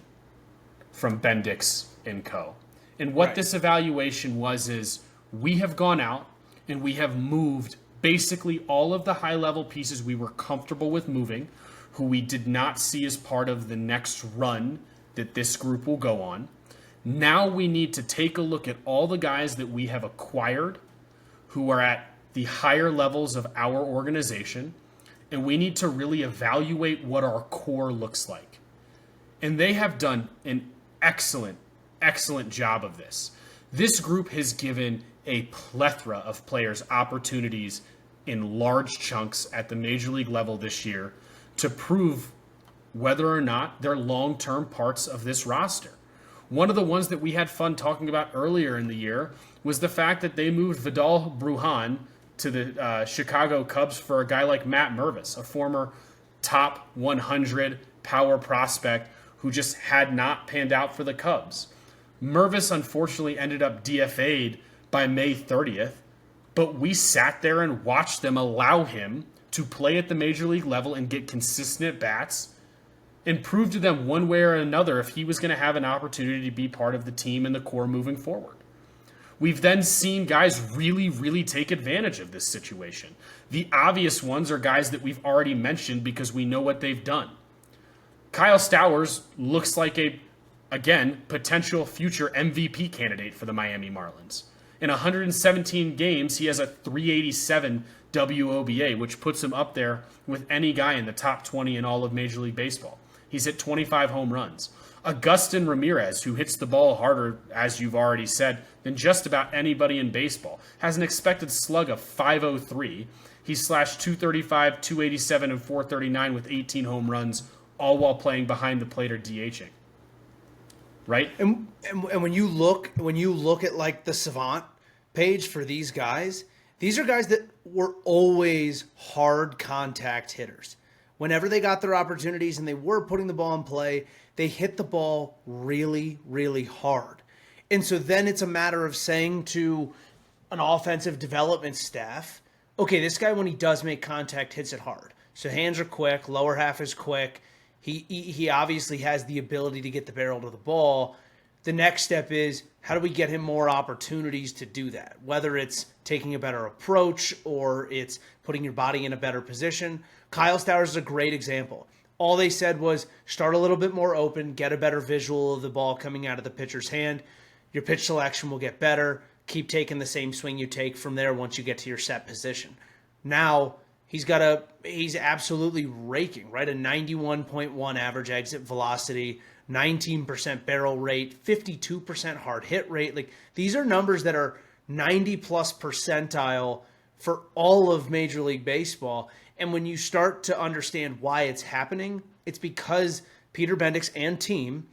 from Bendix and Co. And what this evaluation was is, we have gone out and we have moved basically all of the high-level pieces we were comfortable with moving, who we did not see as part of the next run that this group will go on. Now we need to take a look at all the guys that we have acquired who are at the higher levels of our organization, and we need to really evaluate what our core looks like. And they have done an excellent, excellent job of this. This group has given a plethora of players opportunities in large chunks at the major league level this year to prove whether or not they're long-term parts of this roster. One of the ones that we had fun talking about earlier in the year was the fact that they moved Vidal Brujan to the Chicago Cubs for a guy like Matt Mervis, a former top 100 power prospect who just had not panned out for the Cubs. Mervis unfortunately ended up DFA'd by May 30th, but we sat there and watched them allow him to play at the major league level and get consistent at bats and prove to them one way or another if he was going to have an opportunity to be part of the team and the core moving forward. We've then seen guys really, really take advantage of this situation. The obvious ones are guys that we've already mentioned because we know what they've done. Kyle Stowers looks like again, potential future MVP candidate for the Miami Marlins. In 117 games, he has a 387 WOBA, which puts him up there with any guy in the top 20 in all of Major League Baseball. He's hit 25 home runs. Agustin Ramirez, who hits the ball harder, as you've already said, than just about anybody in baseball, has an expected slug of 503. He slashed 235, 287, and 439 with 18 home runs, all while playing behind the plate or DHing. Right? And when you look at like the Savant page for these guys are guys that were always hard contact hitters. Whenever they got their opportunities and they were putting the ball in play, they hit the ball really, really hard. And so then it's a matter of saying to an offensive development staff, okay, this guy, when he does make contact, hits it hard. So hands are quick, lower half is quick. He obviously has the ability to get the barrel to the ball. The next step is, how do we get him more opportunities to do that? Whether it's taking a better approach or it's putting your body in a better position. Kyle Stowers is a great example. All they said was start a little bit more open, get a better visual of the ball coming out of the pitcher's hand. Your pitch selection will get better. Keep taking the same swing you take from there once you get to your set position. Now, he's absolutely raking, right? A 91.1 average exit velocity, 19% barrel rate, 52% hard hit rate. Like, these are numbers that are 90 plus percentile for all of Major League Baseball. And when you start to understand why it's happening, it's because Peter Bendix and team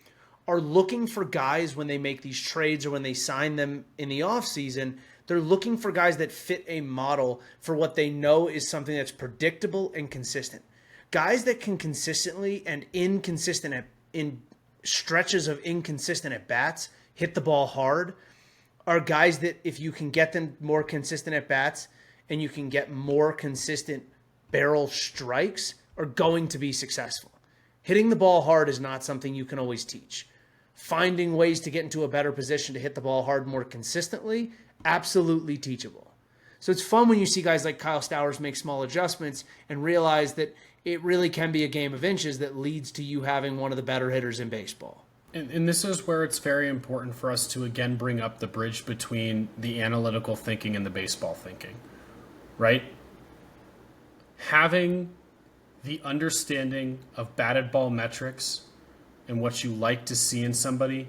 are looking for guys when they make these trades or when they sign them in the offseason. They're looking for guys that fit a model for what they know is something that's predictable and consistent. Guys that can consistently and in stretches of inconsistent at bats hit the ball hard are guys that if you can get them more consistent at bats and you can get more consistent barrel strikes, are going to be successful. Hitting the ball hard is not something you can always teach. Finding ways to get into a better position to hit the ball hard more consistently, absolutely teachable. So it's fun when you see guys like Kyle Stowers make small adjustments and realize that it really can be a game of inches that leads to you having one of the better hitters in baseball. And this is where it's very important for us to again bring up the bridge between the analytical thinking and the baseball thinking, right? Having the understanding of batted ball metrics and what you like to see in somebody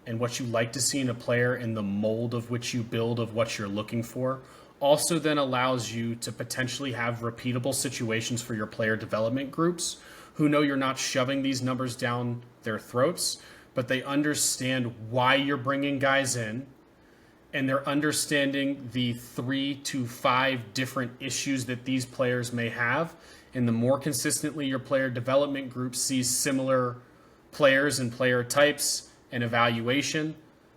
and what you like to see in a player and the mold of which you build of what you're looking for also then allows you to potentially have repeatable situations for your player development groups who know you're not shoving these numbers down their throats, but they understand why you're bringing guys in, and they're understanding the 3 to 5 different issues that these players may have. And the more consistently your player development group sees similar players and player types and evaluation,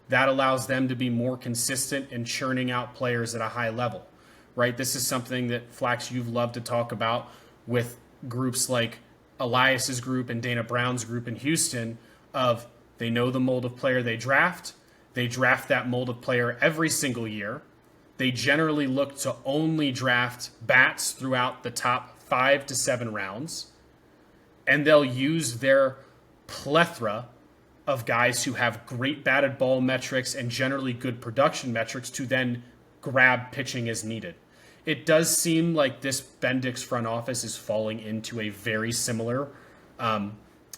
that allows them to be more consistent in churning out players at a high level, right? This is something that, Flax, you've loved to talk about with groups like Elias's group and Dana Brown's group in Houston of they know the mold of player they draft that mold of player every single year, They generally look to only draft bats throughout the top 5 to 7 rounds, and they'll use their plethora of guys who have great batted ball metrics and generally good production metrics to then grab pitching as needed. It does seem like this Bendix front office is falling into a very similar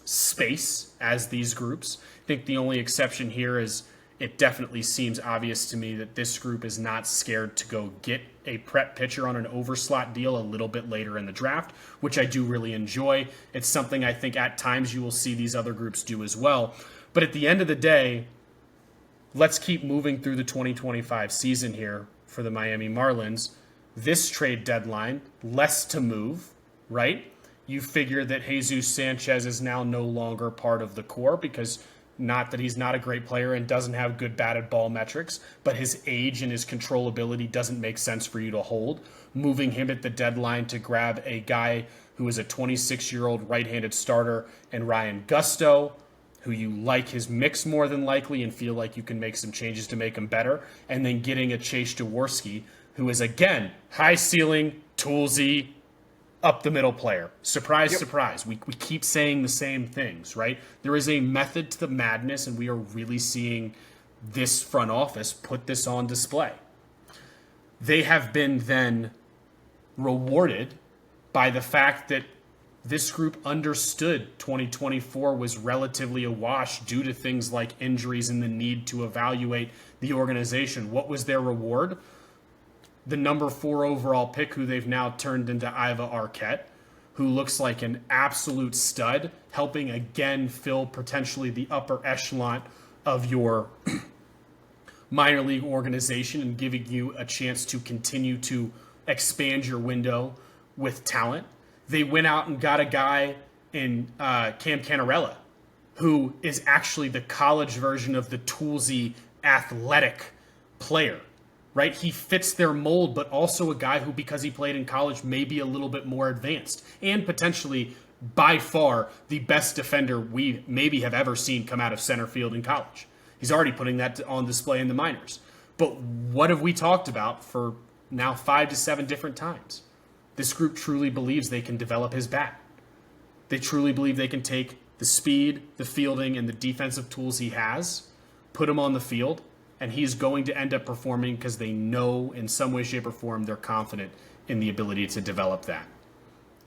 space as these groups. I think the only exception here is it definitely seems obvious to me that this group is not scared to go get a prep pitcher on an overslot deal a little bit later in the draft, which I do really enjoy. It's something I think at times you will see these other groups do as well. But at the end of the day, let's keep moving through the 2025 season here for the Miami Marlins. This trade deadline, less to move, right? You figure that Jesus Sanchez is now no longer part of the core because not that he's not a great player and doesn't have good batted ball metrics, but his age and his controllability doesn't make sense for you to hold. Moving him at the deadline to grab a guy who is a 26-year-old right-handed starter and Ryan Gusto, who you like his mix more than likely and feel like you can make some changes to make him better, and then getting a Chase Jaworski, who is, again, high ceiling, toolsy, up the middle player. Surprise, surprise. We keep saying the same things, right? There is a method to the madness, and we are really seeing this front office put this on display. They have been then rewarded by the fact that this group understood 2024 was relatively a wash due to things like injuries and the need to evaluate the organization. What was their reward? The number 4 overall pick, who they've now turned into Iva Arquette, who looks like an absolute stud, helping again fill potentially the upper echelon of your minor league organization and giving you a chance to continue to expand your window with talent. They went out and got a guy in Cam Canarella, who is actually the college version of the toolsy athletic player. Right? He fits their mold, but also a guy who, because he played in college, may be a little bit more advanced and potentially by far the best defender we maybe have ever seen come out of center field in college. He's already putting that on display in the minors. But what have we talked about for now 5 to 7 different times? This group truly believes they can develop his bat. They truly believe they can take the speed, the fielding, and the defensive tools he has, put him on the field, and he's going to end up performing because they know in some way, shape, or form they're confident in the ability to develop that.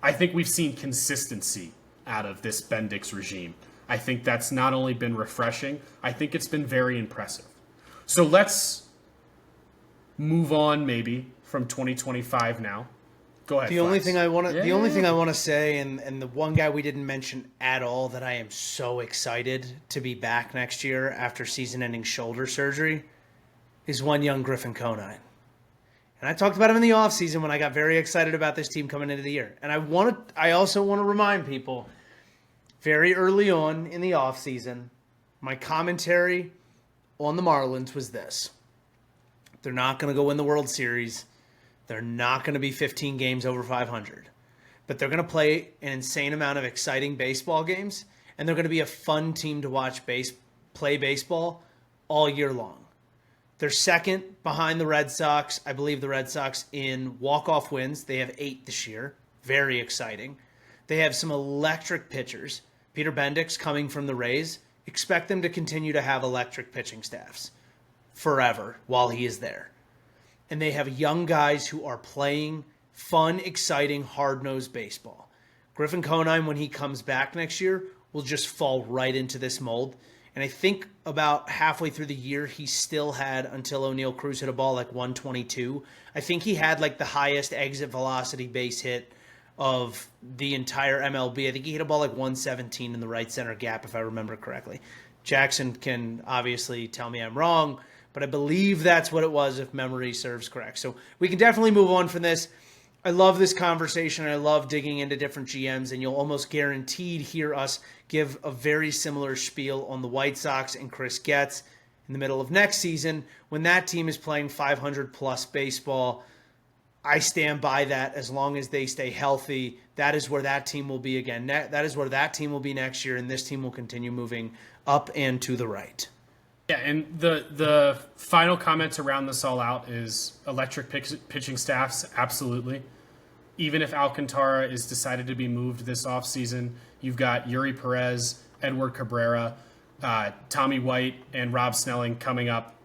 I think we've seen consistency out of this Bendix regime. I think that's not only been refreshing, I think it's been very impressive. So let's move on maybe from 2025 now. Go ahead. The only thing I want to say, and the one guy we didn't mention at all that I am so excited to be back next year after season-ending shoulder surgery, is one young Griffin Conine. And I talked about him in the offseason when I got very excited about this team coming into the year. And I also want to remind people, very early on in the offseason, my commentary on the Marlins was this: they're not going to go win the World Series. They're not going to be 15 games over 500, but they're going to play an insane amount of exciting baseball games, and they're going to be a fun team to watch play baseball all year long. They're second behind the Red Sox. I believe the Red Sox in walk-off wins. They have 8 this year. Very exciting. They have some electric pitchers. Peter Bendix coming from the Rays. Expect them to continue to have electric pitching staffs forever while he is there. And they have young guys who are playing fun, exciting, hard-nosed baseball. Griffin Conine, when he comes back next year, will just fall right into this mold. And I think about halfway through the year, he still had, until O'Neal Cruz hit a ball like 122, I think he had like the highest exit velocity base hit of the entire MLB. I think he hit a ball like 117 in the right center gap, if I remember correctly. Jackson can obviously tell me I'm wrong, but I believe that's what it was if memory serves correct. So we can definitely move on from this. I love this conversation. I love digging into different GMs, and you'll almost guaranteed hear us give a very similar spiel on the White Sox and Chris Getz in the middle of next season when that team is playing 500-plus baseball. I stand by that as long as they stay healthy. That is where that team will be again. That is where that team will be next year, and this team will continue moving up and to the right. Yeah, and the final comment to round this all out is electric pitching staffs, absolutely. Even if Alcantara is decided to be moved this offseason, you've got Yuri Perez, Edward Cabrera, Tommy White, and Rob Snelling coming up.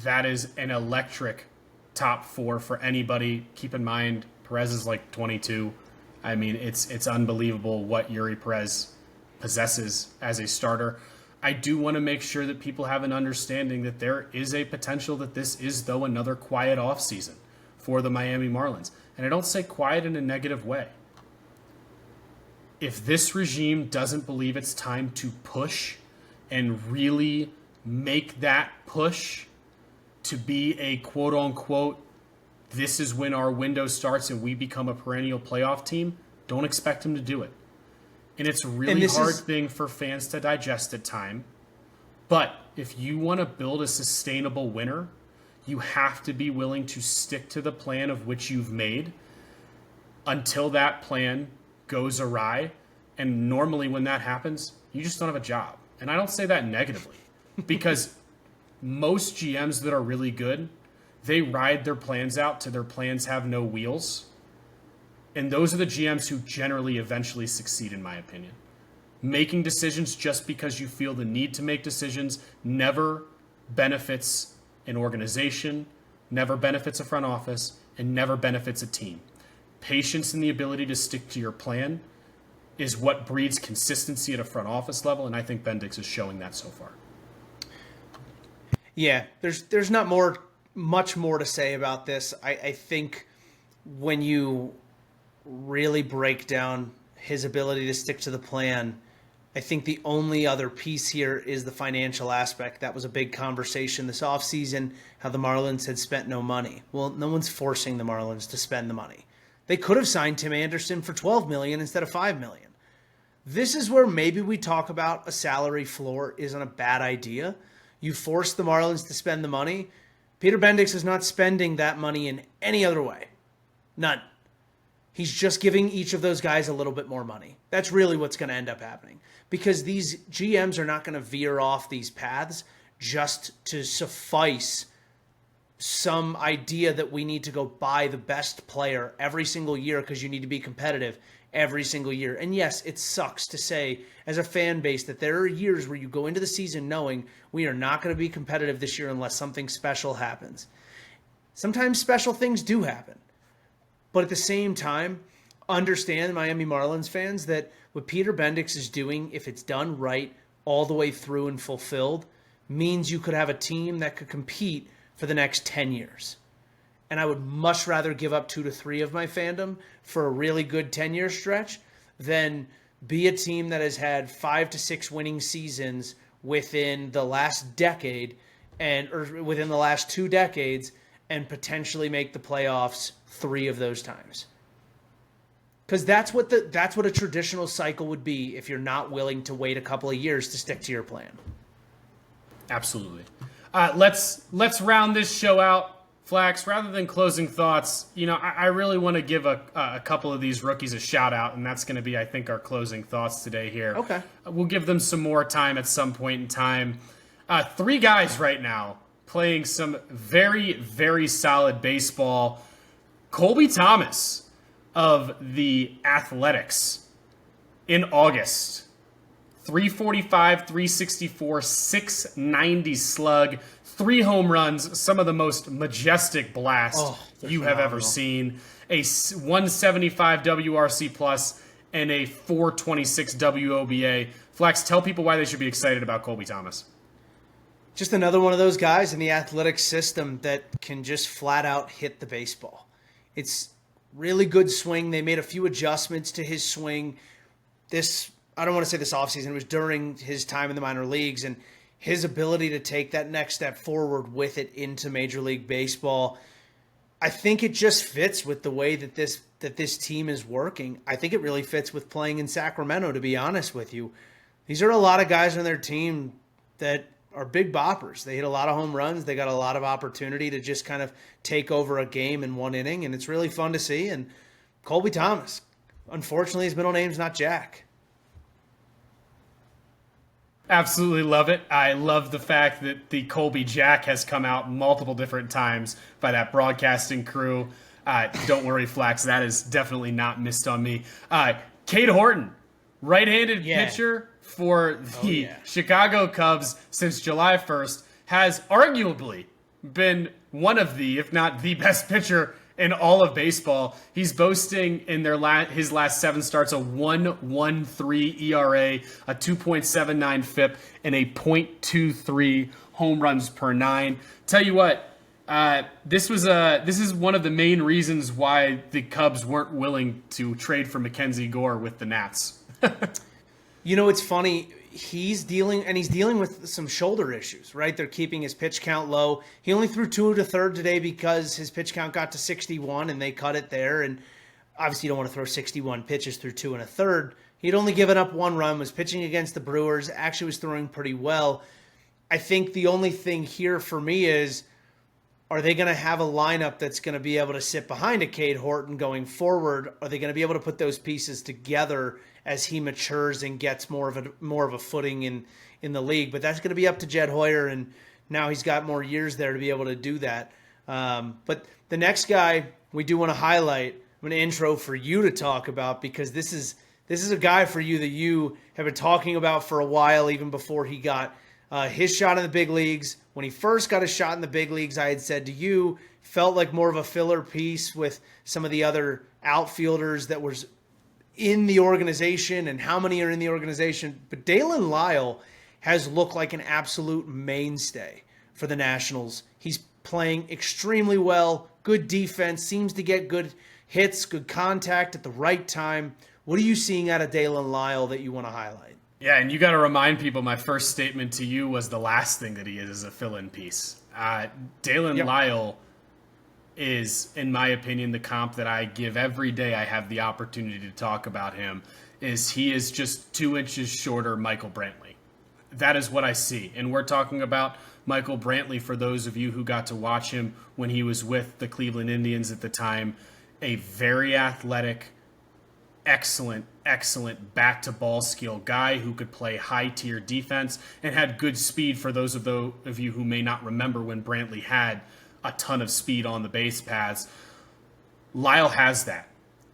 That is an electric top four for anybody. Keep in mind, Perez is like 22. I mean, it's unbelievable what Yuri Perez possesses as a starter. I do want to make sure that people have an understanding that there is a potential that this is, though, another quiet offseason for the Miami Marlins. And I don't say quiet in a negative way. If this regime doesn't believe it's time to push and really make that push to be a quote-unquote, this is when our window starts and we become a perennial playoff team, don't expect them to do it. And it's a really hard thing for fans to digest at time. But if you want to build a sustainable winner, you have to be willing to stick to the plan of which you've made until that plan goes awry. And normally when that happens, you just don't have a job. And I don't say that negatively because most GMs that are really good, they ride their plans out till their plans have no wheels. And those are the GMs who generally eventually succeed, in my opinion. Making decisions just because you feel the need to make decisions never benefits an organization, never benefits a front office, and never benefits a team. Patience and the ability to stick to your plan is what breeds consistency at a front office level, and I think Bendix is showing that so far. Yeah, there's not much more to say about this. I think when you really break down his ability to stick to the plan, I think the only other piece here is the financial aspect. That was a big conversation this offseason, how the Marlins had spent no money. Well, no one's forcing the Marlins to spend the money. They could have signed Tim Anderson for $12 million instead of $5 million. This is where maybe we talk about a salary floor isn't a bad idea. You force the Marlins to spend the money. Peter Bendix is not spending that money in any other way. None. He's just giving each of those guys a little bit more money. That's really what's going to end up happening. Because these GMs are not going to veer off these paths just to suffice some idea that we need to go buy the best player every single year because you need to be competitive every single year. And yes, it sucks to say as a fan base that there are years where you go into the season knowing we are not going to be competitive this year unless something special happens. Sometimes special things do happen. But at the same time, understand, Miami Marlins fans, that what Peter Bendix is doing, if it's done right all the way through and fulfilled, means you could have a team that could compete for the next 10 years. And I would much rather give up 2 to 3 of my fandom for a really good 10-year stretch than be a team that has had 5 to 6 winning seasons within the last decade or within the last 2 decades and potentially make the playoffs 3 of those times. Because that's what a traditional cycle would be if you're not willing to wait a couple of years to stick to your plan. Absolutely. Let's round this show out. Flax, rather than closing thoughts, I really want to give a couple of these rookies a shout out, and that's going to be, I think, our closing thoughts today here. Okay. We'll give them some more time at some point in time. 3 guys right now playing some very, very solid baseball. Colby Thomas of the Athletics in August. 345, 364, 690 slug, 3 home runs, some of the most majestic blasts you have ever seen. A 175 WRC plus and a 426 WOBA. Flex, tell people why they should be excited about Colby Thomas. Just another one of those guys in the athletic system that can just flat out hit the baseball. It's really good swing. They made a few adjustments to his swing. I don't want to say this offseason, it was during his time in the minor leagues, and his ability to take that next step forward with it into Major League Baseball. I think it just fits with the way that this team is working. I think it really fits with playing in Sacramento, to be honest with you. These are a lot of guys on their team that are big boppers. They hit a lot of home runs. They got a lot of opportunity to just kind of take over a game in one inning, and it's really fun to see. And Colby Thomas, unfortunately, his middle name's not Jack. Absolutely love it. I love the fact that the Colby Jack has come out multiple different times by that broadcasting crew. Don't worry, Flax. That is definitely not missed on me. Cade Horton, right-handed pitcher for the Chicago Cubs since July 1st, has arguably been one of the, if not the best pitcher in all of baseball. He's boasting in his last 7 starts a 1.13 ERA, a 2.79 FIP, and a .23 home runs per 9. Tell you what, this is one of the main reasons why the Cubs weren't willing to trade for Mackenzie Gore with the Nats. You know, it's funny. He's dealing with some shoulder issues, right? They're keeping his pitch count low. He only threw 2 1/3 today because his pitch count got to 61 and they cut it there. And obviously you don't want to throw 61 pitches through 2 1/3. He'd only given up 1 run, was pitching against the Brewers, actually was throwing pretty well. I think the only thing here for me is, are they going to have a lineup that's going to be able to sit behind a Cade Horton going forward? Are they going to be able to put those pieces together as he matures and gets more of a footing in the league? But that's going to be up to Jed Hoyer, and now he's got more years there to be able to do that. But the next guy we do want to highlight, I'm going to intro for you to talk about, because this is a guy for you that you have been talking about for a while, even before he got his shot in the big leagues. When he first got a shot in the big leagues, I had said to you, felt like more of a filler piece with some of the other outfielders that was in the organization and how many are in the organization. But Dalen Lyle has looked like an absolute mainstay for the Nationals. He's playing extremely well, good defense, seems to get good hits, good contact at the right time. What are you seeing out of Dalen Lyle that you want to highlight? Yeah, and you got to remind people, my first statement to you was the last thing that he is a fill-in piece. Dalen Lyle is, in my opinion, the comp that I give every day I have the opportunity to talk about him, is he is just 2 inches shorter Michael Brantley. That is what I see. And we're talking about Michael Brantley, for those of you who got to watch him when he was with the Cleveland Indians at the time, a very athletic, excellent back-to-ball skill guy who could play high-tier defense and had good speed, for those of you who may not remember when Brantley had a ton of speed on the base paths. Lyle has that.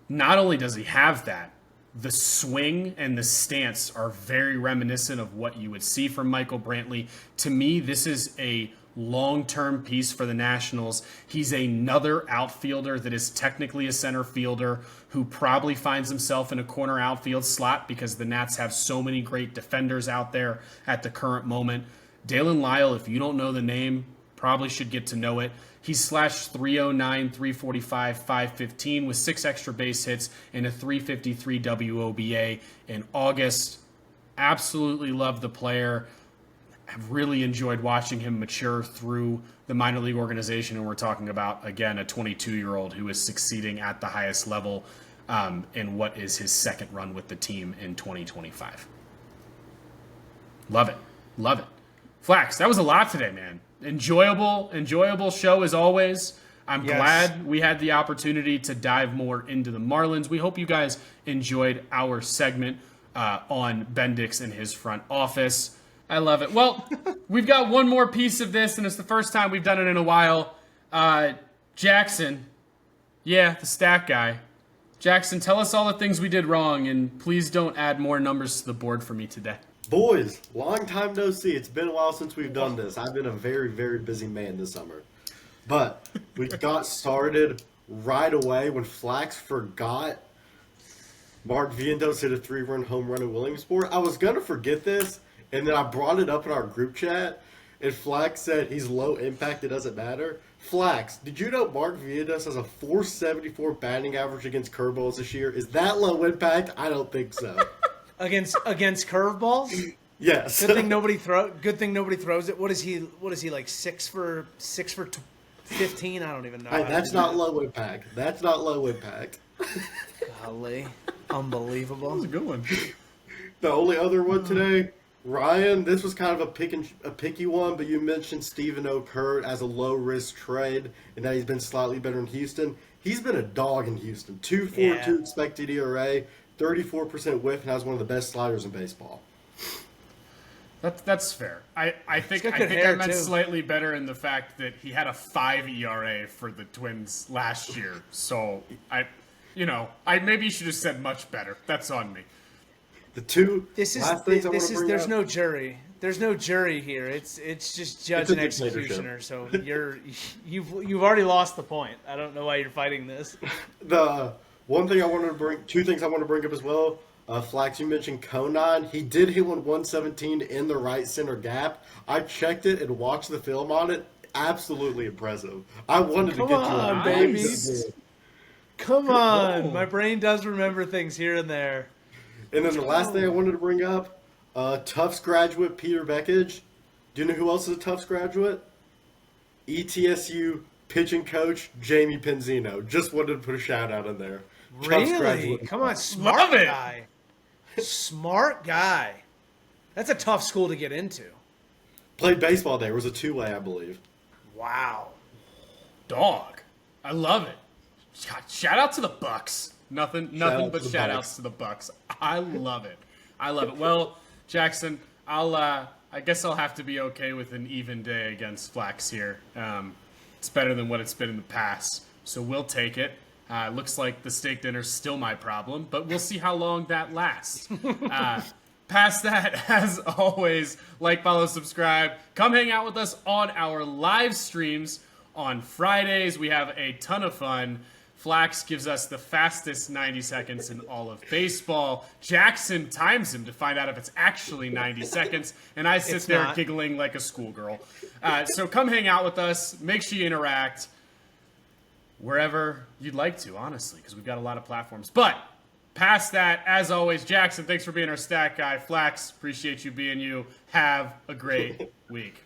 Not only does he have that, the swing and the stance are very reminiscent of what you would see from Michael Brantley. To me, this is a long-term piece for the Nationals. He's another outfielder that is technically a center fielder who probably finds himself in a corner outfield slot because the Nats have so many great defenders out there at the current moment. Dalen Lyle, if you don't know the name, probably should get to know it. He's slashed .309, .345, .515 with 6 extra base hits and a .353 WOBA in August. Absolutely love the player. Have really enjoyed watching him mature through the minor league organization, and we're talking about, again, a 22-year-old who is succeeding at the highest level in what is his second run with the team in 2025. Love it. Flax, that was a lot today, man. Enjoyable show as always. I'm glad we had the opportunity to dive more into the Marlins. We hope you guys enjoyed our segment on Bendix and his front office. I love it. Well, we've got one more piece of this, and it's the first time we've done it in a while. Jackson, the stat guy. Jackson, tell us all the things we did wrong, and please don't add more numbers to the board for me today. Boys, long time no see. It's been a while since we've done this. I've been a very, very busy man this summer. But we got started right away when Flax forgot Mark Vientos hit a 3-run home run in Williamsport. I was going to forget this, and then I brought it up in our group chat, and Flax said he's low impact, it doesn't matter. Flax, did you know Mark Vientos has a .474 batting average against curveballs this year? Is that low impact? I don't think so. Against curveballs? Yes. Good thing nobody throws it. What is he like 6 for 15? I don't even know. Hey, that's not low impact. Golly. Unbelievable. That was a good one. The only other one today, Ryan, this was kind of a picky one, but you mentioned Stephen O'Kurt as a low-risk trade, and that he's been slightly better in Houston. He's been a dog in Houston. 2.42 expected ERA, 34% whiff, and has one of the best sliders in baseball. That's fair. I think got I good think I hair, meant too. slightly better in the fact that he had a 5 ERA for the Twins last year. So I maybe you should have said much better. That's on me. The two This is last things I want this to is bring there's up. no jury. There's no jury here. It's just judge It's a and dictatorship. executioner. So you've already lost the point. I don't know why you're fighting this. The one thing I wanted to bring, two things I want to bring up as well. Flax, you mentioned Conan. He did hit one 117 in the right center gap. I checked it and watched the film on it. Absolutely impressive. I wanted Come to get on, to it. baby. Nice. Come on, Whoa. my brain does remember things here and there. And then the last thing I wanted to bring up, Tufts graduate Peter Beckage. Do you know who else is a Tufts graduate? ETSU pitching coach Jamie Penzino. Just wanted to put a shout out in there. Tufts Really? graduate. Come on, smart Love it. guy. Smart guy. That's a tough school to get into. Played baseball there. It was a two-way, I believe. Wow. Dog. I love it. God, shout out to the Bucks. Nothing out but to the shout Bucks. outs to the Bucks. I love it. I love it. Well, Jackson, I guess I'll have to be okay with an even day against Flax here. It's better than what it's been in the past, so we'll take it. Looks like the steak dinner's still my problem, but we'll see how long that lasts. Past that, as always, like, follow, subscribe. Come hang out with us on our live streams on Fridays. We have a ton of fun. Flax gives us the fastest 90 seconds in all of baseball. Jackson times him to find out if it's actually 90 seconds, and I sit It's there not. giggling like a schoolgirl. So come hang out with us. Make sure you interact wherever you'd like to, honestly, because we've got a lot of platforms. But past that, as always, Jackson, thanks for being our stat guy. Flax, appreciate you being you. Have a great week.